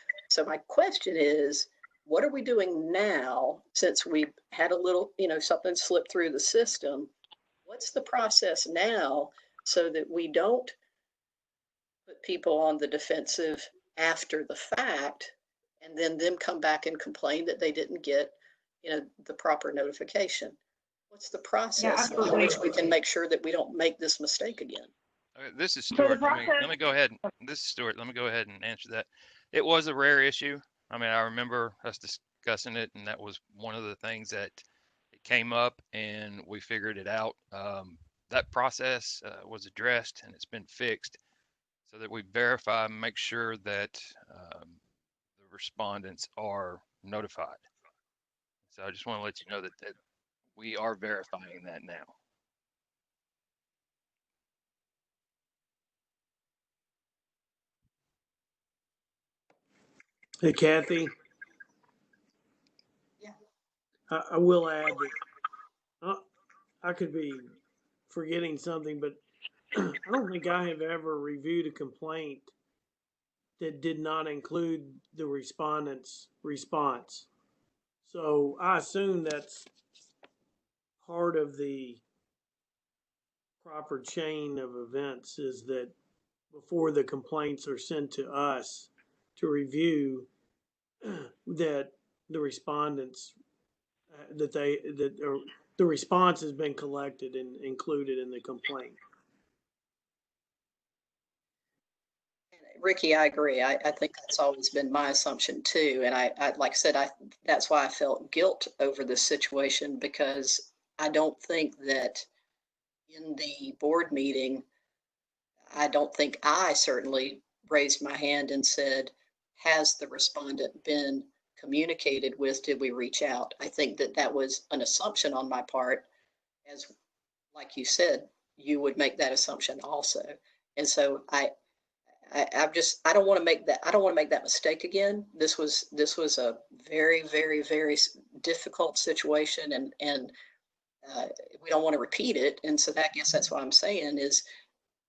my question is, what are we doing now, since we've had a little, something slip through the system? What's the process now so that we don't put people on the defensive after the fact, and then them come back and complain that they didn't get, the proper notification? What's the process in which we can make sure that we don't make this mistake again? Okay, this is Stuart. Let me go ahead. This is Stuart. Let me go ahead and answer that. It was a rare issue. I mean, I remember us discussing it, and that was one of the things that it came up, and we figured it out. That process was addressed, and it's been fixed, so that we verify and make sure that the respondents are notified. So I just want to let you know that we are verifying that now. Hey, Kathy. Yeah. I will add that I could be forgetting something, but I don't think I have ever reviewed a complaint that did not include the respondent's response. So I assume that's part of the proper chain of events, is that before the complaints are sent to us to review, that the respondents, the response has been collected and included in the complaint. Ricky, I agree. I think that's always been my assumption too. And I like I said, that's why I felt guilt over this situation, because I don't think that in the board meeting, I don't think I certainly raised my hand and said, has the respondent been communicated with? Did we reach out? I think that was an assumption on my part, as like you said, you would make that assumption also. And so I don't want to make that mistake again. This was a very, very, very difficult situation, and we don't want to repeat it. And so I guess that's what I'm saying is,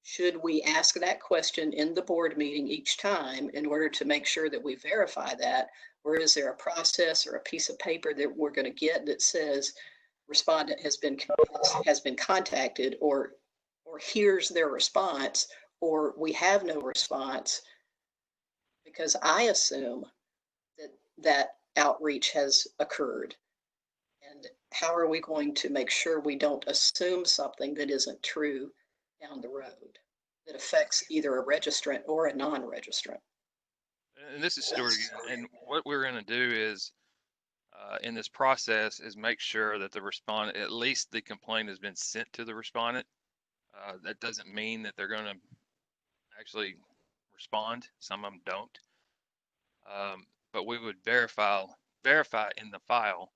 should we ask that question in the board meeting each time in order to make sure that we verify that? Or is there a process or a piece of paper that we're going to get that says respondent has been contacted, or here's their response, or we have no response? Because I assume that outreach has occurred. And how are we going to make sure we don't assume something that isn't true down the road that affects either a registrant or a non-registrant? And this is Stuart again. And what we're going to do is, in this process, is make sure that the respondent, at least the complaint has been sent to the respondent. That doesn't mean that they're going to actually respond. Some of them don't. But we would verify in the file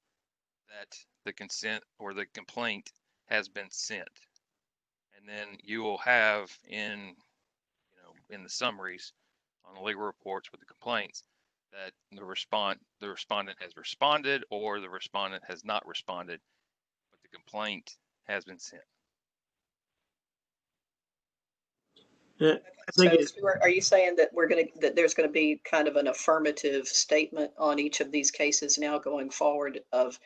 that the consent or the complaint has been sent. And then you will have in the summaries on the legal reports with the complaints that the respondent has responded, or the respondent has not responded, but the complaint has been sent. So, Stuart, are you saying that there's going to be kind of an affirmative statement on each of these cases now going forward of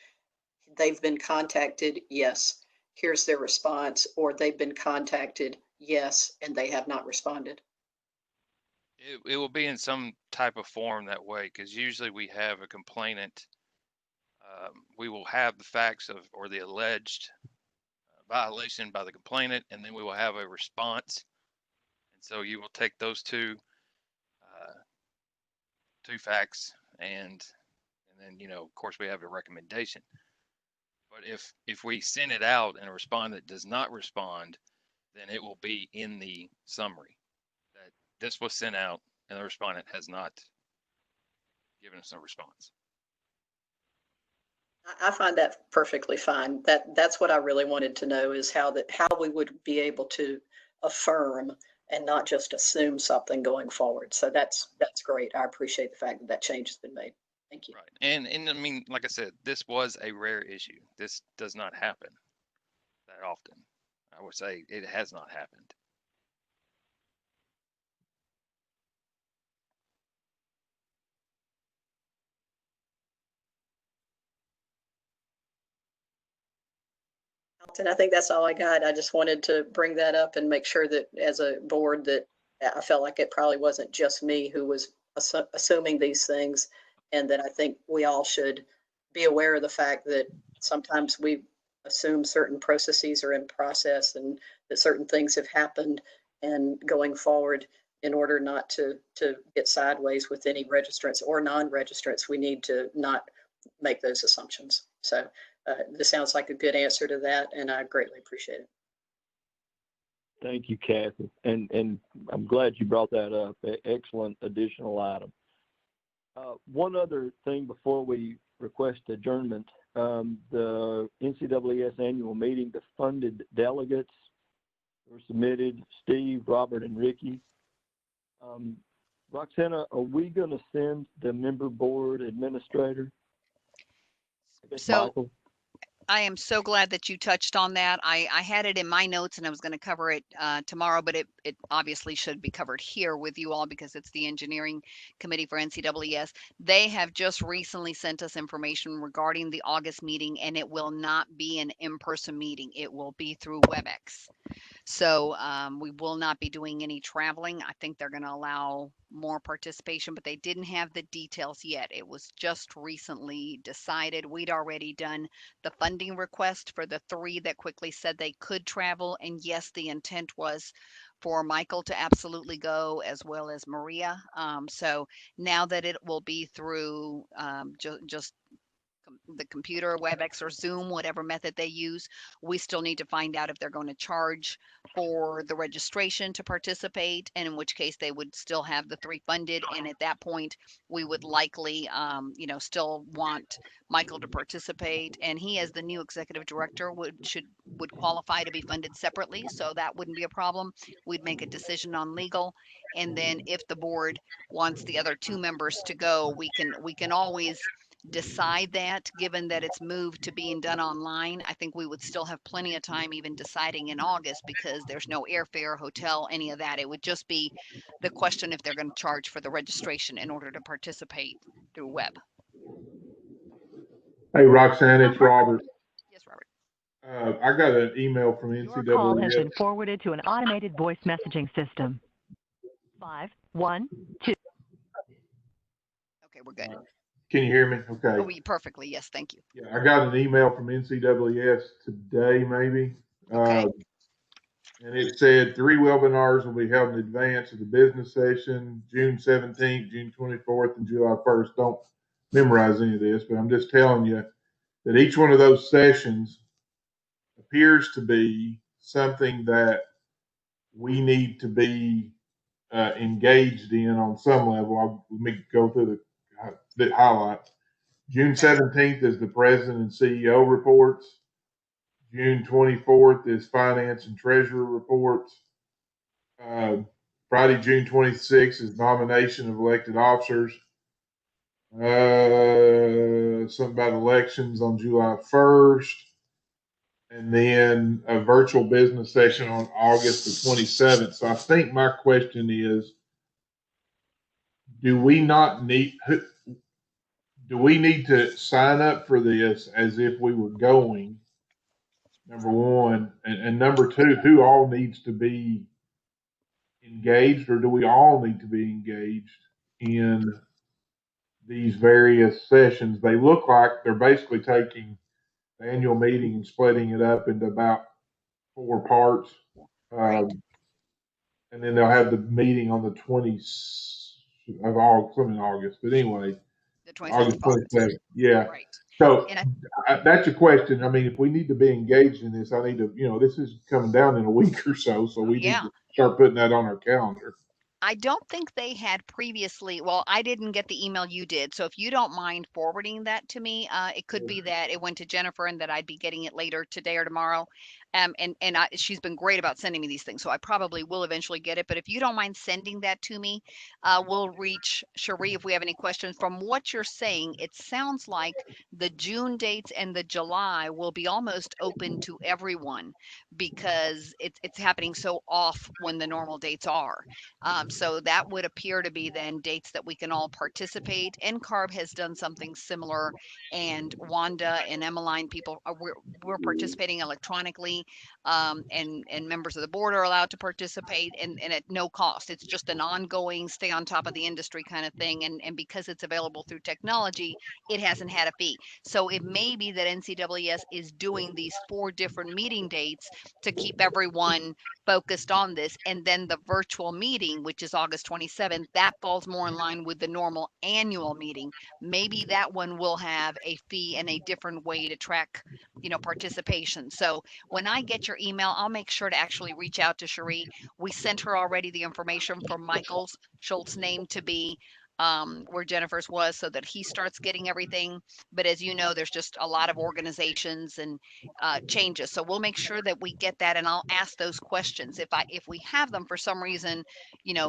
they've been contacted, yes, here's their response, or they've been contacted, yes, and they have not responded? It will be in some type of form that way, because usually we have a complainant. We will have the facts or the alleged violation by the complainant, and then we will have a response. And so you will take those two facts and then, you know, of course we have a recommendation. But if we send it out and a respondent does not respond, then it will be in the summary that this was sent out and the respondent has not given us a response. I find that perfectly fine. That's what I really wanted to know, is how we would be able to affirm and not just assume something going forward. So that's great. I appreciate the fact that that change has been made. Thank you. Right. And I mean, like I said, this was a rare issue. This does not happen that often. I would say it has not happened. And I think that's all I got. I just wanted to bring that up and make sure that as a board that I felt like it probably wasn't just me who was assuming these things, and that I think we all should be aware of the fact that sometimes we assume certain processes are in process and that certain things have happened, and going forward, in order not to get sideways with any registrants or non-registrants, we need to not make those assumptions. So this sounds like a good answer to that, and I greatly appreciate it. Thank you, Kathy. And I'm glad you brought that up. Excellent additional item. One other thing before we request adjournment, the NCAAS annual meeting, the funded delegates were submitted, Steve, Robert, and Ricky. Roxana, are we going to send the member board administrator? So Michael? I am so glad that you touched on that. I had it in my notes and I was going to cover it tomorrow, but it obviously should be covered here with you all because it's the engineering committee for NCAAS. They have just recently sent us information regarding the August meeting, and it will not be an in-person meeting. It will be through WebEx. So we will not be doing any traveling. I think they're going to allow more participation, but they didn't have the details yet. It was just recently decided. We'd already done the funding request for the 3 that quickly said they could travel. And yes, the intent was for Michael to absolutely go, as well as Maria. So now that it will be through just the computer, WebEx or Zoom, whatever method they use, we still need to find out if they're going to charge for the registration to participate, and in which case they would still have the 3 funded. And at that point, we would likely, still want Michael to participate. And he, as the new executive director, would qualify to be funded separately, so that wouldn't be a problem. We'd make a decision on legal, and then if the board wants the other 2 members to go, we can always decide that. Given that it's moved to being done online, I think we would still have plenty of time even deciding in August, because there's no airfare, hotel, any of that. It would just be the question if they're going to charge for the registration in order to participate through web. Hey, Roxanne, it's Robert. Yes, Robert. I got an email from Your call has NCAA. been forwarded to an automated voice messaging system. 512. Okay, we're good. Can you hear me? Okay. Oh, perfectly. Yes, thank you. Yeah, I got an email from NCAAS today, maybe. Okay. And it said 3 webinars will be held in advance of the business session, June 17th, June 24th, and July 1st. Don't memorize any of this, but I'm just telling you that each one of those sessions appears to be something that we need to be engaged in on some level. Let me go through the highlights. June 17th is the president and CEO reports. June 24th is finance and treasurer reports. Friday, June 26th is nomination of elected officers. Something about elections on July 1st. And then a virtual business session on August the 27th. So I think my question is, do we need to sign up for this as if we were going, number one, and number two, who all needs to be engaged, or do we all need to be engaged in these various sessions? They look like they're basically taking the annual meeting and splitting it up into about 4 parts. Right. And then they'll have the meeting on the 20th of August, But anyway, The 27th August of August. 27th. Yeah. Right. So And that's a question. I mean, if we need to be engaged in this, I need to, this is coming down in a week or so. So we need yeah, to start putting that on our calendar. I don't think they had previously. Well, I didn't get the email you did. So if you don't mind forwarding that to me, it could be that it went to Jennifer and that I'd be getting it later today or tomorrow. She's been great about sending me these things, so I probably will eventually get it. But if you don't mind sending that to me, we'll reach Cherie if we have any questions. From what you're saying, it sounds like the June dates and the July will be almost open to everyone because it's happening so off when the normal dates are. So that would appear to be then dates that we can all participate. NCARB has done something similar, and Wanda and Emmeline people we're participating electronically, and members of the board are allowed to participate, and at no cost. It's just an ongoing stay on top of the industry kind of thing, and because it's available through technology, it hasn't had a fee. So it may be that NCWS is doing these 4 different meeting dates to keep everyone focused on this, and then the virtual meeting, which is August 27th, that falls more in line with the normal annual meeting. Maybe that one will have a fee and a different way to track, participation. So when I get your email, I'll make sure to actually reach out to Cherie. We sent her already the information for Michael's Schultz name to be where Jennifer's was, so that he starts getting everything. But as you know, there's just a lot of organizations and changes. So we'll make sure that we get that, and I'll ask those questions. If we have them for some reason,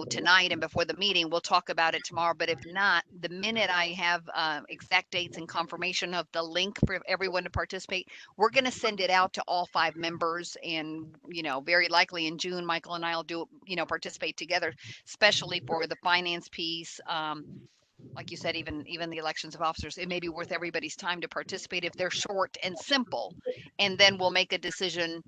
tonight and before the meeting, we'll talk about it tomorrow. But if not, the minute I have exact dates and confirmation of the link for everyone to participate, we're going to send it out to all 5 members. And, very likely in June, Michael and I will do, participate together, especially for the finance piece. Like you said, even the elections of officers, it may be worth everybody's time to participate if they're short and simple. And then we'll make a decision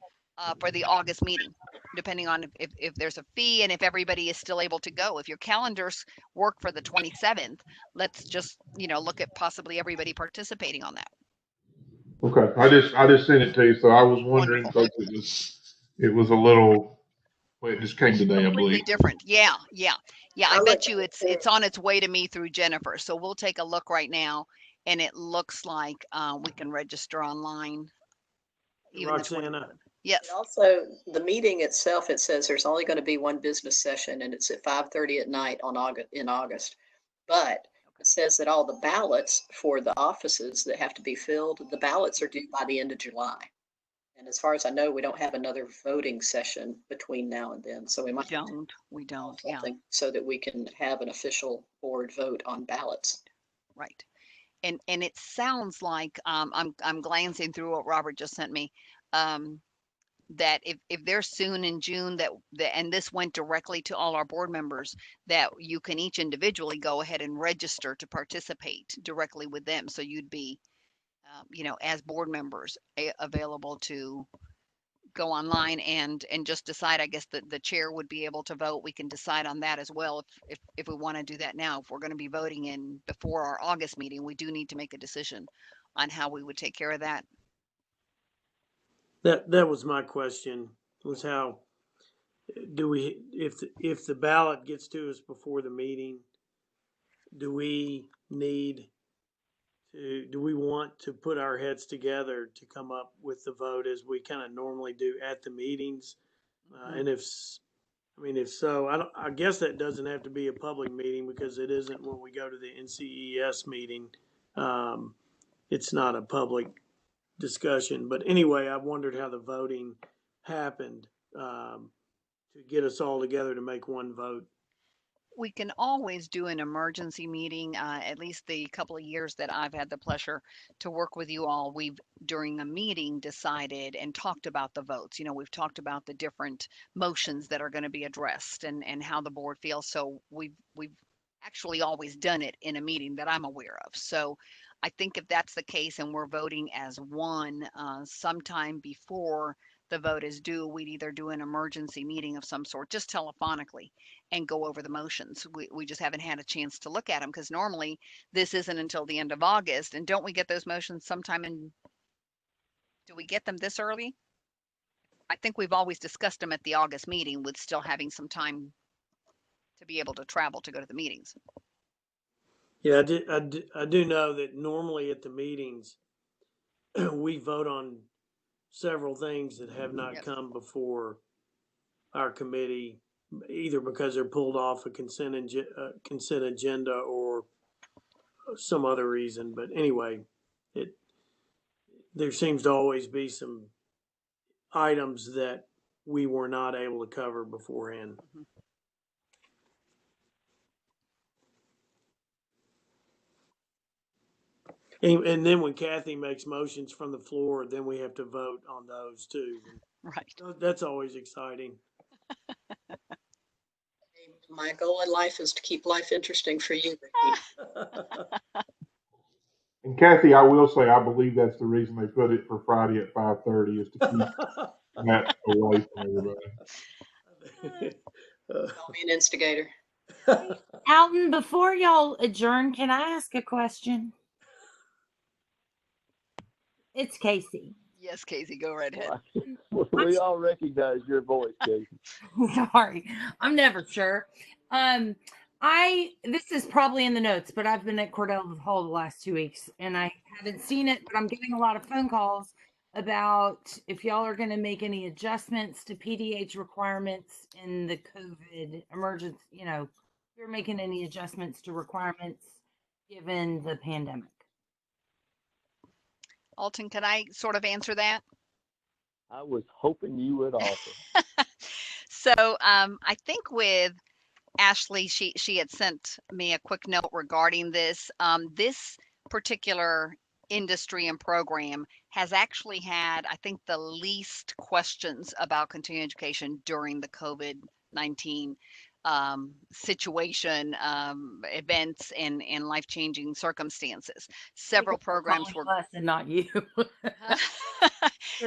for the August meeting, depending on if there's a fee and if everybody is still able to go. If your calendars work for the 27th, let's just, look at possibly everybody participating on that. Okay. I just sent it to you. So I was wondering because it was a little, well, it just came today, I Completely believe. different. Yeah. I bet you it's on its way to me through Jennifer. So we'll take a look right now, and it looks like we can register online. Even Roxana. Yes. Also, the meeting itself, it says there's only going to be one business session, and it's at 5:30 at night in August. But it says that all the ballots for the offices that have to be filled, the ballots are due by the end of July. And as far as I know, we don't have another voting session between now and then. So we might we don't. Yeah. So that we can have an official board vote on ballots. Right. And it sounds like I'm glancing through what Robert just sent me. That if they're soon in June, and this went directly to all our board members, that you can each individually go ahead and register to participate directly with them. So you'd be, as board members, available to go online and just decide. I guess the chair would be able to vote. We can decide on that as well if we want to do that now. If we're going to be voting in before our August meeting, we do need to make a decision on how we would take care of that. That was my question, was how do we, if the ballot gets to us before the meeting, do we want to put our heads together to come up with the vote as we kind of normally do at the meetings? And if so, I guess that doesn't have to be a public meeting because it isn't when we go to the NCES meeting. It's not a public discussion. But anyway, I wondered how the voting happened to get us all together to make one vote. We can always do an emergency meeting. At least the couple of years that I've had the pleasure to work with you all, we've during a meeting decided and talked about the votes. We've talked about the different motions that are going to be addressed and how the board feels. So we've actually always done it in a meeting that I'm aware of. So I think if that's the case and we're voting as one sometime before the vote is due, we'd either do an emergency meeting of some sort, just telephonically, and go over the motions. We just haven't had a chance to look at them because normally this isn't until the end of August. And don't we get those motions sometime do we get them this early? I think we've always discussed them at the August meeting with still having some time to be able to travel to go to the meetings. Yeah, I do know that normally at the meetings, we vote on several things that have not Yes. come before our committee, either because they're pulled off a consent agenda or some other reason. But anyway, there seems to always be some items that we were not able to cover beforehand. Mhm. And then when Kathy makes motions from the floor, then we have to vote on those too. Right. That's always exciting. My goal in life is to keep life interesting for you, Ricky. And Kathy, I will say, I believe that's the reason they put it for Friday at 5:30 is to keep that away from everybody. Call me an instigator. Alton, before y'all adjourn, can I ask a question? It's Casey. Yes, Casey, go right ahead. We all recognize your voice, Casey. Sorry, I'm never sure. This is probably in the notes, but I've been at Cordell Hall the last 2 weeks and I haven't seen it, but I'm getting a lot of phone calls about if y'all are going to make any adjustments to PDH requirements in the COVID emergency, if you're making any adjustments to requirements given the pandemic. Alton, can I sort of answer that? I was hoping you would offer. So I think with Ashley, she had sent me a quick note regarding this. This particular industry and program has actually had, I think, the least questions about continuing education during the COVID-19 situation, events, and life-changing circumstances. Several programs were us and not you.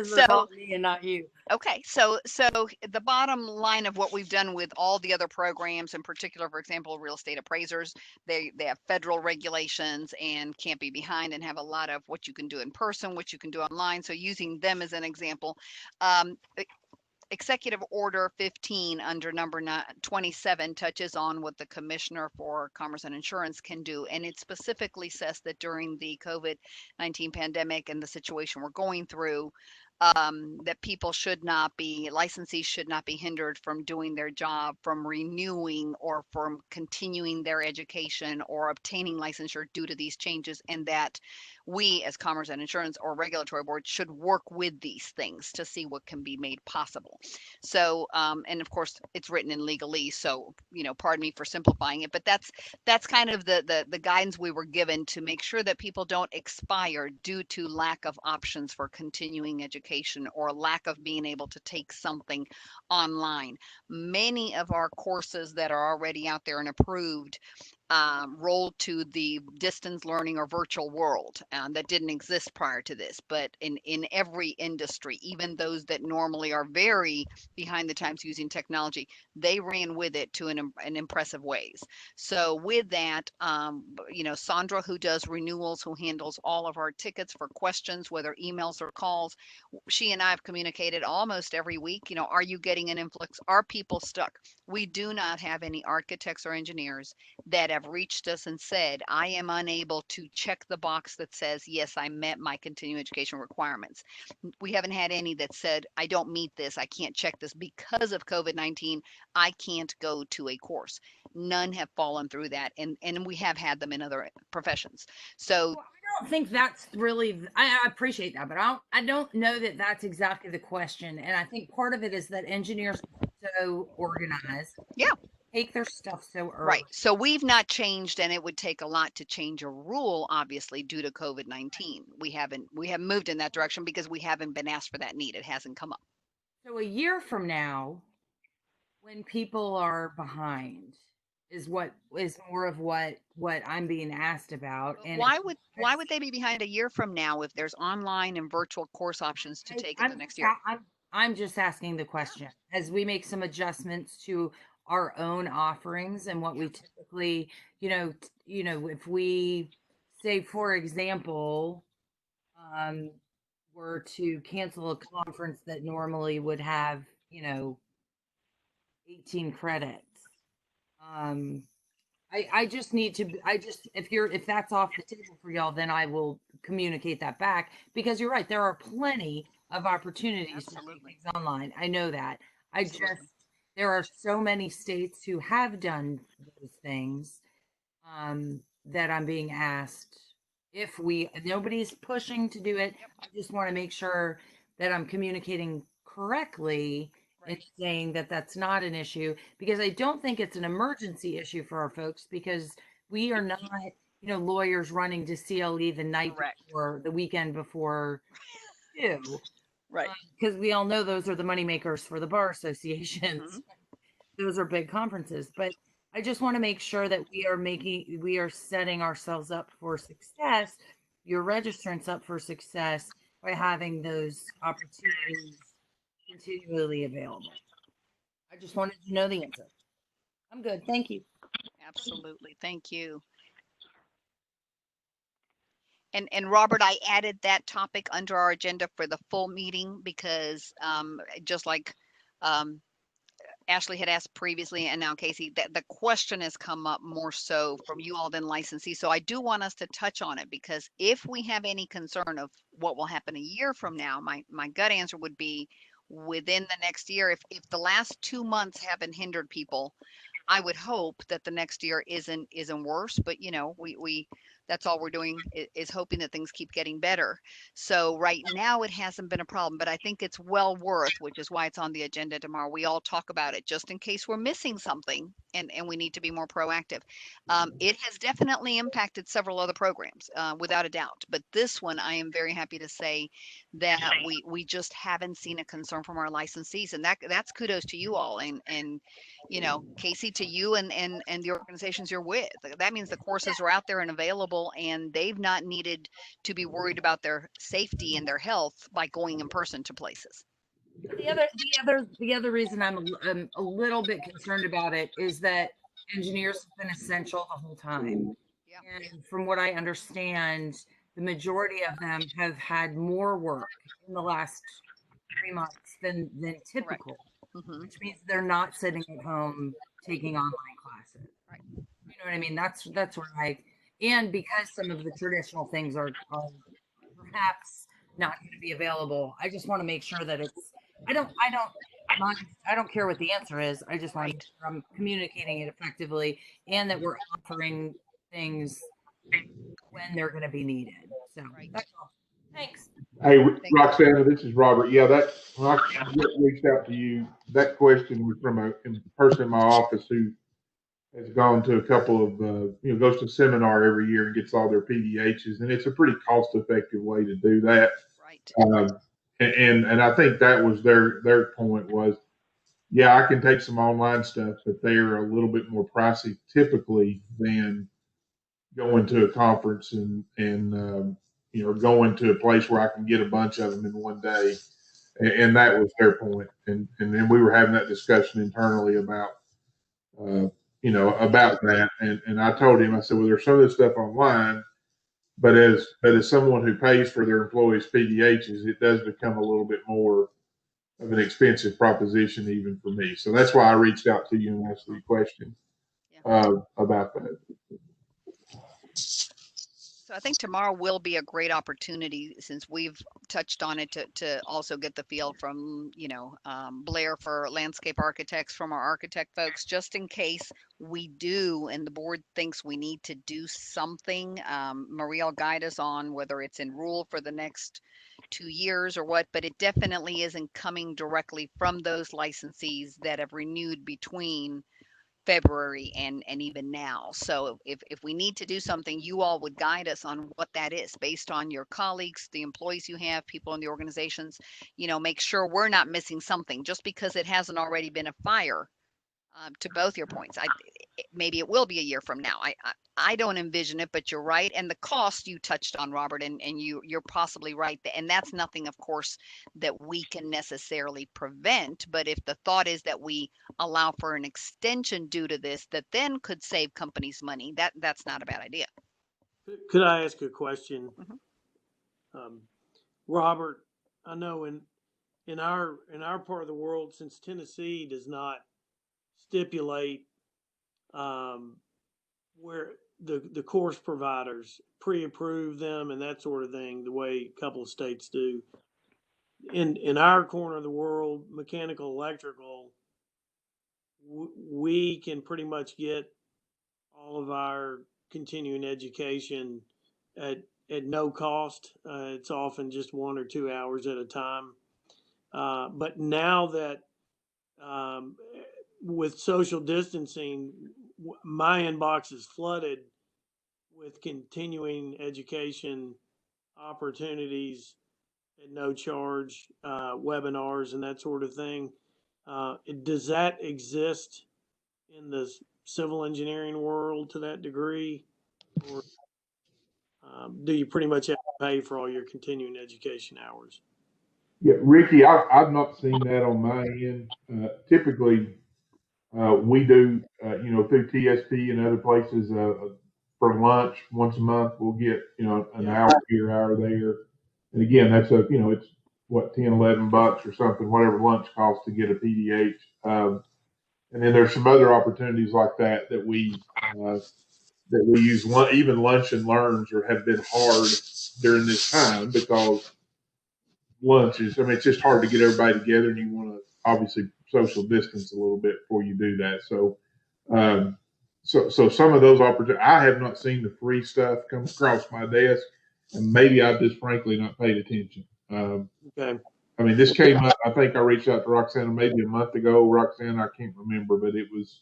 so me and not you. Okay, so the bottom line of what we've done with all the other programs, in particular, for example, real estate appraisers, they have federal regulations and can't be behind and have a lot of what you can do in person, what you can do online. So using them as an example, Executive Order 15 under number 27 touches on what the Commissioner for Commerce and Insurance can do. And it specifically says that during the COVID-19 pandemic and the situation we're going through, that people should not be, licensees should not be hindered from doing their job, from renewing or from continuing their education or obtaining licensure due to these changes, and that we as Commerce and Insurance or Regulatory Board should work with these things to see what can be made possible. So, and of course, it's written in legalese, so, pardon me for simplifying it, but that's kind of the guidance we were given to make sure that people don't expire due to lack of options for continuing education or lack of being able to take something online. Many of our courses that are already out there and approved rolled to the distance learning or virtual world that didn't exist prior to this. But in every industry, even those that normally are very behind the times using technology, they ran with it to an impressive ways. So with that, Sandra, who does renewals, who handles all of our tickets for questions, whether emails or calls, she and I have communicated almost every week. Are you getting an influx? Are people stuck? We do not have any architects or engineers that have reached us and said, I am unable to check the box that says, yes, I met my continuing education requirements. We haven't had any that said, I don't meet this, I can't check this because of COVID-19, I can't go to a course. None have fallen through that, and we have had them in other professions. So I don't think that's really, I appreciate that, but I don't know that that's exactly the question. And I think part of it is that engineers are so organized. Yeah. Take their stuff so early. Right. So we've not changed, and it would take a lot to change a rule, obviously, due to COVID-19. We haven't moved in that direction because we haven't been asked for that need. It hasn't come up. So a year from now, when people are behind, is more of what I'm being asked about. And why would they be behind a year from now if there's online and virtual course options to take in the next year? I'm just asking the question. As we make some adjustments to our own offerings and what we typically, if we say, for example, were to cancel a conference that normally would have, 18 credits, I just need to, if that's off the table for y'all, then I will communicate that back, because you're right. There are plenty of opportunities to take Absolutely. things online. I know that. Absolutely. There are so many states who have done those things, that I'm being asked if nobody's pushing to do it. I just want to make sure that I'm communicating correctly and saying that that's not an issue, because I don't think it's an emergency issue for our folks, because we are not, lawyers running to CLE the night Correct. before, the weekend before due, Right. because we all know those are the money makers for the bar associations. Those are big conferences, but I just want to make sure that we are setting ourselves up for success, your registrants up for success, by having those opportunities continually available. I just wanted to know the answer. I'm good. Thank you. Absolutely. Thank you. And Robert, I added that topic under our agenda for the full meeting because just like Ashley had asked previously, and now Casey, that the question has come up more so from you all than licensees. So I do want us to touch on it, because if we have any concern of what will happen a year from now, my gut answer would be within the next year. If the last 2 months haven't hindered people, I would hope that the next year isn't worse, but we that's all we're doing is hoping that things keep getting better. So right now it hasn't been a problem, but I think it's well worth, which is why it's on the agenda tomorrow. We all talk about it just in case we're missing something and we need to be more proactive. It has definitely impacted several other programs, without a doubt. But this one, I am very happy to say that we just haven't seen a concern from our licensees, and that's kudos to you all. And Casey, to you and the organizations you're with. That means the courses are out there and available, and they've not needed to be worried about their safety and their health by going in person to places. The other reason I'm a little bit concerned about it is that engineers have been essential the whole time. Yeah. And from what I understand, the majority of them have had more work in the last 3 months than typical, which means they're not sitting at home taking online classes. Right. You know what I mean? That's where and because some of the traditional things are perhaps not going to be available, I just want to make sure that it's, I don't care what the answer is. I just want to make sure I'm communicating it effectively, and that we're offering things when they're going to be needed. So that's all. Thanks. Hey, Roxana, this is Robert. Yeah, when I reached out to you, that question was from a person in my office who has gone to a couple of, goes to a seminar every year and gets all their PDHs, and it's a pretty cost-effective way to do that. Right. And I think that was their point was, yeah, I can take some online stuff, but they are a little bit more pricey typically than going to a conference and going to a place where I can get a bunch of them in one day. And that was their point. And then we were having that discussion internally about, about that. And I told him, I said, well, there's some of this stuff online, but as someone who pays for their employees' PDHs, it does become a little bit more of an expensive proposition even for me. So that's why I reached out to you and asked you a question about that. So I think tomorrow will be a great opportunity, since we've touched on it, to also get the feel from, Blair for landscape architects, from our architect folks, just in case we do and the board thinks we need to do something. Marie will guide us on whether it's in rule for the next 2 years or what, but it definitely isn't coming directly from those licensees that have renewed between February and even now. So if we need to do something, you all would guide us on what that is based on your colleagues, the employees you have, people in the organizations. Make sure we're not missing something just because it hasn't already been a fire. To both your points, maybe it will be a year from now. I don't envision it, but you're right. And the cost you touched on, Robert, and you're possibly right. And that's nothing, of course, that we can necessarily prevent. But if the thought is that we allow for an extension due to this, that then could save companies money, that's not a bad idea. Could I ask a question? Robert, I know in our part of the world, since Tennessee does not stipulate where the course providers pre-approve them and that sort of thing, the way a couple of states do. In our corner of the world, mechanical, electrical, we can pretty much get all of our continuing education at no cost. It's often just 1 or 2 hours at a time. But now that with social distancing, my inbox is flooded with continuing education opportunities at no charge, webinars and that sort of thing. Does that exist in the civil engineering world to that degree? Or do you pretty much have to pay for all your continuing education hours? Yeah, Ricky, I've not seen that on my end. Typically, we do, through TSP and other places, for lunch once a month, we'll get, an hour here, hour there. And again, that's it's what, 10, 11 bucks or something, whatever lunch costs to get a PDH. And then there's some other opportunities like that we use. Even lunch and learns have been hard during this time because lunch is, it's just hard to get everybody together, and you want to obviously social distance a little bit before you do that. So, so some of those opportunities, I have not seen the free stuff come across my desk, and maybe I've just frankly not paid attention. Okay. I mean, this came up, I think I reached out to Roxanna maybe a month ago. Roxanna, I can't remember, but it was,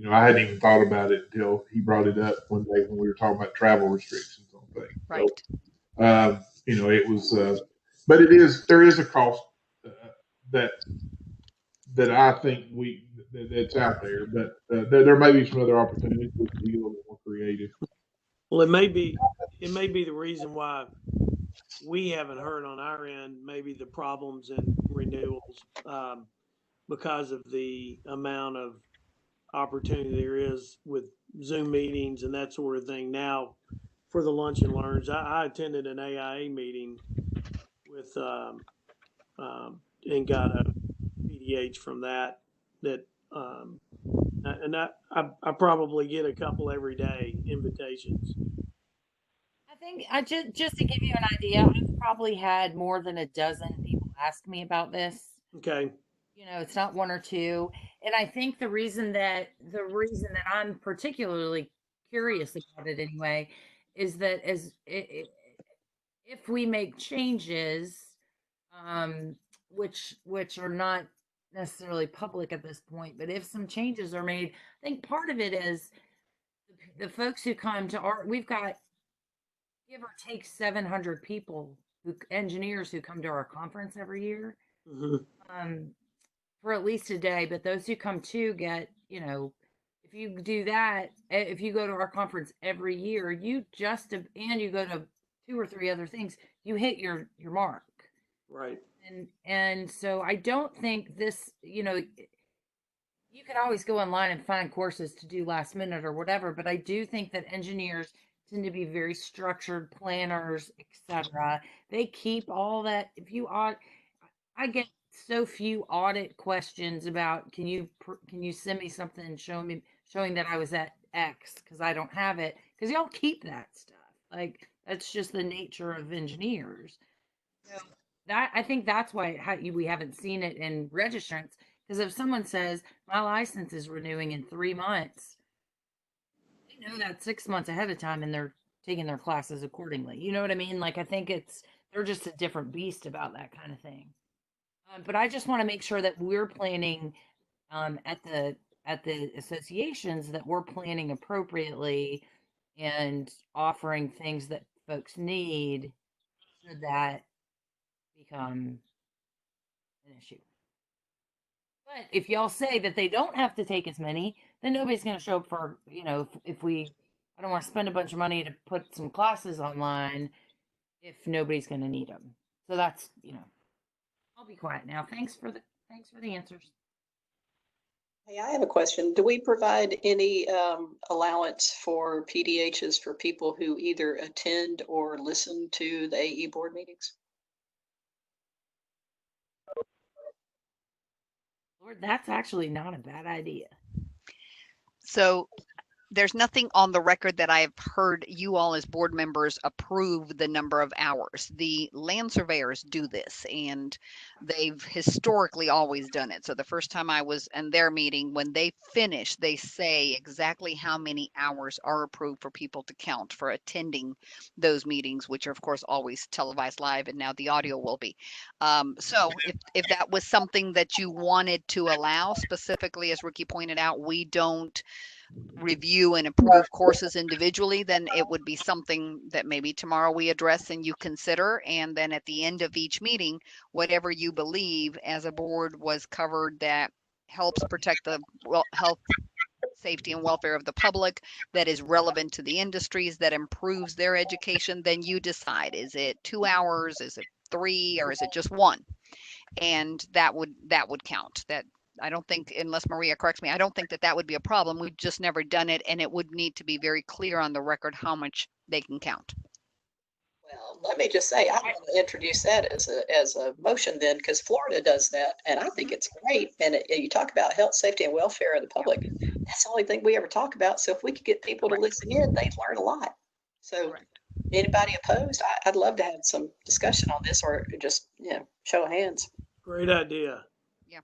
I hadn't even thought about it until he brought it up one day when we were talking about travel restrictions on things. Right. So, it was, but there is a cost that I think that's out there, but there may be some other opportunities to be a little more creative. Well, it may be the reason why we haven't heard on our end, maybe the problems in renewals, because of the amount of opportunity there is with Zoom meetings and that sort of thing. Now, for the lunch and learns, I attended an AIA meeting with and got a PDH from that. And I probably get a couple every day invitations. I think just to give you an idea, I've probably had more than a dozen people ask me about this. Okay. It's not one or two. And I think the reason that I'm particularly curious about it anyway is that if we make changes, which are not necessarily public at this point, but if some changes are made, I think part of it is the folks who come to we've got, give or take, 700 people, engineers who come to our conference every year. Mm-hmm. For at least a day, but those who come to get, if you do that, if you go to our conference every year, and you go to 2 or 3 other things, you hit your mark. Right. And so I don't think this, you can always go online and find courses to do last minute or whatever, but I do think that engineers tend to be very structured planners, etc. They keep all that. I get so few audit questions about, can you send me something showing that I was at X, because I don't have it, because y'all keep that stuff. Like, that's just the nature of engineers. So I think that's why we haven't seen it in registrants, because if someone says my license is renewing in 3 months, they know that 6 months ahead of time, and they're taking their classes accordingly. You know what I mean? Like, I think they're just a different beast about that kind of thing. But I just want to make sure that we're planning at the associations, that we're planning appropriately and offering things that folks need, should that become an issue. But if y'all say that they don't have to take as many, then nobody's going to show up for, if I don't want to spend a bunch of money to put some classes online if nobody's going to need them. So that's, I'll be quiet now. Thanks for the answers. Hey, I have a question. Do we provide any allowance for PDHs for people who either attend or listen to the AE board meetings? Lord, that's actually not a bad idea. So there's nothing on the record that I've heard you all as board members approve the number of hours. The land surveyors do this, and they've historically always done it. So the first time I was in their meeting, when they finish, they say exactly how many hours are approved for people to count for attending those meetings, which are of course always televised live, and now the audio will be. So if that was something that you wanted to allow, specifically, as Ricky pointed out, we don't review and approve courses individually, then it would be something that maybe tomorrow we address and you consider. And then at the end of each meeting, whatever you believe as a board was covered that helps protect the health, safety, and welfare of the public, that is relevant to the industries, that improves their education, then you decide. Is it 2 hours? Is it 3? Or is it just 1? And that would count. That, I don't think, unless Maria corrects me, I don't think that that would be a problem. We've just never done it, and it would need to be very clear on the record how much they can count. Well, let me just say, I'm going to introduce that as a motion then, because Florida does that, and I think it's great. And you talk about health, safety, and welfare of the public. That's the only thing we ever talk about. So if we could get people to listen in, they'd learn a lot. So anybody opposed? I'd love to have some discussion on this, or just, show of hands. Great idea. Yeah.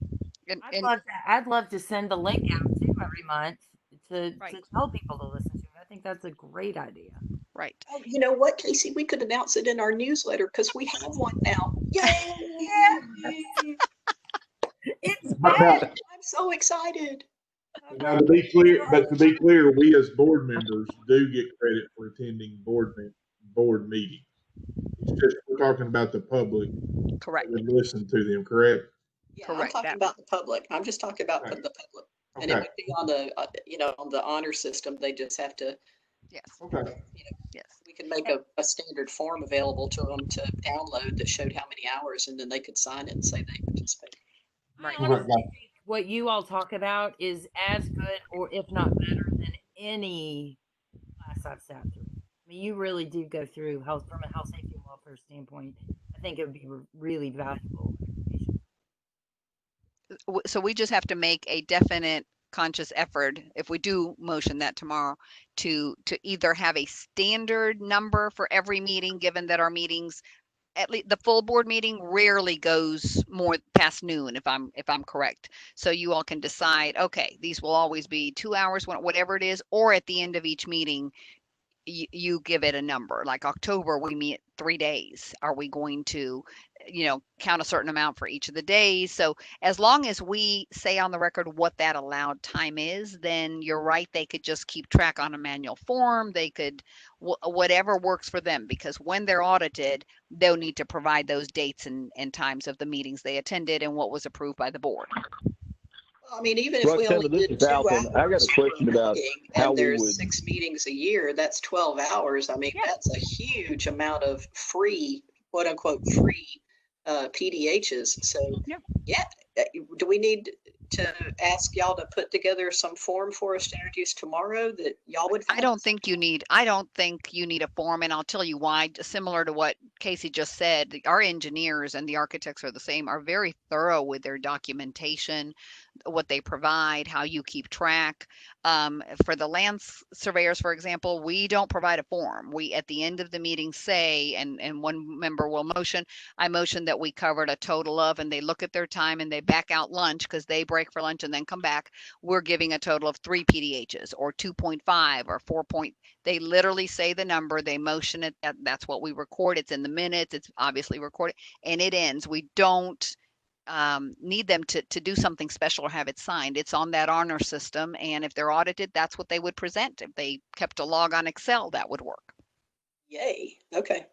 I'd love to send a link out too every month to tell people to listen to it. I think that's a great idea. Right. Oh, you know what, Casey? We could announce it in our newsletter because we have one now. Yay! It's bad. I'm so excited. Now, to be clear, we as board members do get credit for attending board meetings. It's just we're talking about the public. Correct. We listen to them, correct? Yeah, correct. I'm talking about the public. I'm just talking about the public. Okay. And it would be on the, on the honor system. They just have to. Yes. Okay. Yes. We could make a standard form available to them to download that showed how many hours, and then they could sign it and say they participated. I honestly think what you all talk about is as good, or if not better, than any class I've sat through. I mean, you really do go through health from a health, safety, and welfare standpoint. I think it would be really valuable. So we just have to make a definite conscious effort, if we do motion that tomorrow, to either have a standard number for every meeting, given that our meetings, at least the full board meeting, rarely goes more past noon, if I'm correct. So you all can decide, okay, these will always be 2 hours, whatever it is, or at the end of each meeting, you give it a number. Like October, we meet 3 days. Are we going to, count a certain amount for each of the days? So as long as we say on the record what that allowed time is, then you're right. They could just keep track on a manual form. They could, whatever works for them, because when they're audited, they'll need to provide those dates and times of the meetings they attended and what was approved by the board. I mean, even if we only did 2 hours, I got a question about how and there's we would 6 meetings a year, that's 12 hours. I mean, that's a huge amount of free, quote unquote, free PDHs. So, do we need to ask y'all to put together some form for us to introduce tomorrow that y'all would? I don't think you need a form, and I'll tell you why. Similar to what Casey just said, our engineers and the architects are the same, are very thorough with their documentation, what they provide, how you keep track. For the land surveyors, for example, we don't provide a form. We, at the end of the meeting, say, and one member will motion, I motion that we covered a total of, and they look at their time and they back out lunch because they break for lunch and then come back. We're giving a total of 3 PDHs or 2.5 or 4. They literally say the number, they motion it. That's what we record. It's in the minutes. It's obviously recorded, and it ends. We don't need them to do something special or have it signed. It's on that honor system, and if they're audited, that's what they would present. If they kept a log on Excel, that would work. Yay. Okay.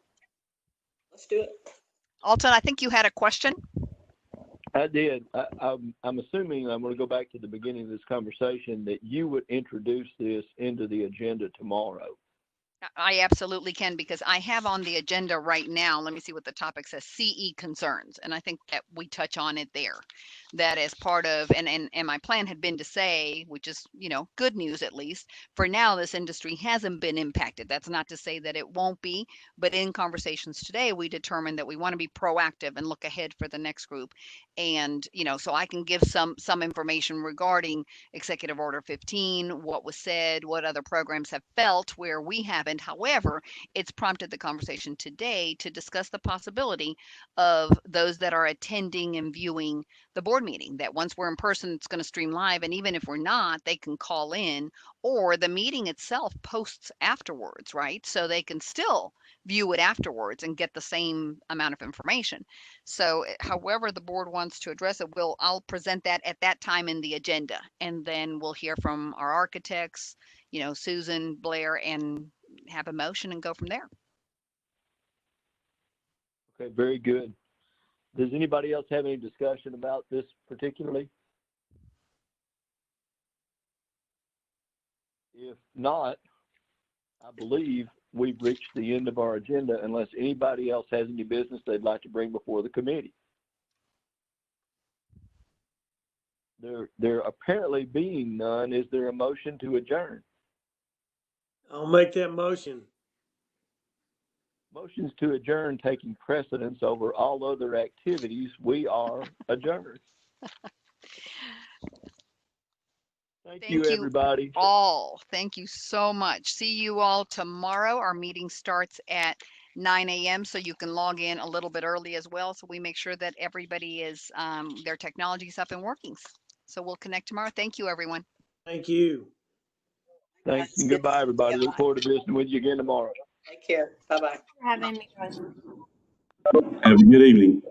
Let's do it. Alton, I think you had a question. I did. I'm assuming, I'm going to go back to the beginning of this conversation, that you would introduce this into the agenda tomorrow. I absolutely can, because I have on the agenda right now, let me see what the topic says, CE concerns. And I think that we touch on it there. That as part of, and my plan had been to say, which is, you know, good news at least, for now, this industry hasn't been impacted. That's not to say that it won't be, but in conversations today, we determined that we want to be proactive and look ahead for the next group. And, you know, so I can give some information regarding Executive Order 15, what was said, what other programs have felt where we haven't. However, it's prompted the conversation today to discuss the possibility of those that are attending and viewing the board meeting, that once we're in person, it's going to stream live. And even if we're not, they can call in, or the meeting itself posts afterwards, right? So they can still view it afterwards and get the same amount of information. So however the board wants to address it, I'll present that at that time in the agenda, and then we'll hear from our architects, you know, Susan, Blair, and have a motion and go from there. Okay, very good. Does anybody else have any discussion about this particularly? If not, I believe we've reached the end of our agenda unless anybody else has any business they'd like to bring before the committee. There apparently being none, is there a motion to adjourn? I'll make that motion. Motions to adjourn taking precedence over all other activities, we are adjourned. Thank you, everybody. All. Thank you so much. See you all tomorrow. Our meeting starts at 9 a.m. so you can log in a little bit early as well. So we make sure that everybody is, their technology's up and working. So we'll connect tomorrow. Thank you, everyone. Thank you. Thanks and goodbye, everybody. Look forward to visiting with you again tomorrow. Take care. Bye-bye. Having me, guys. Have a good evening.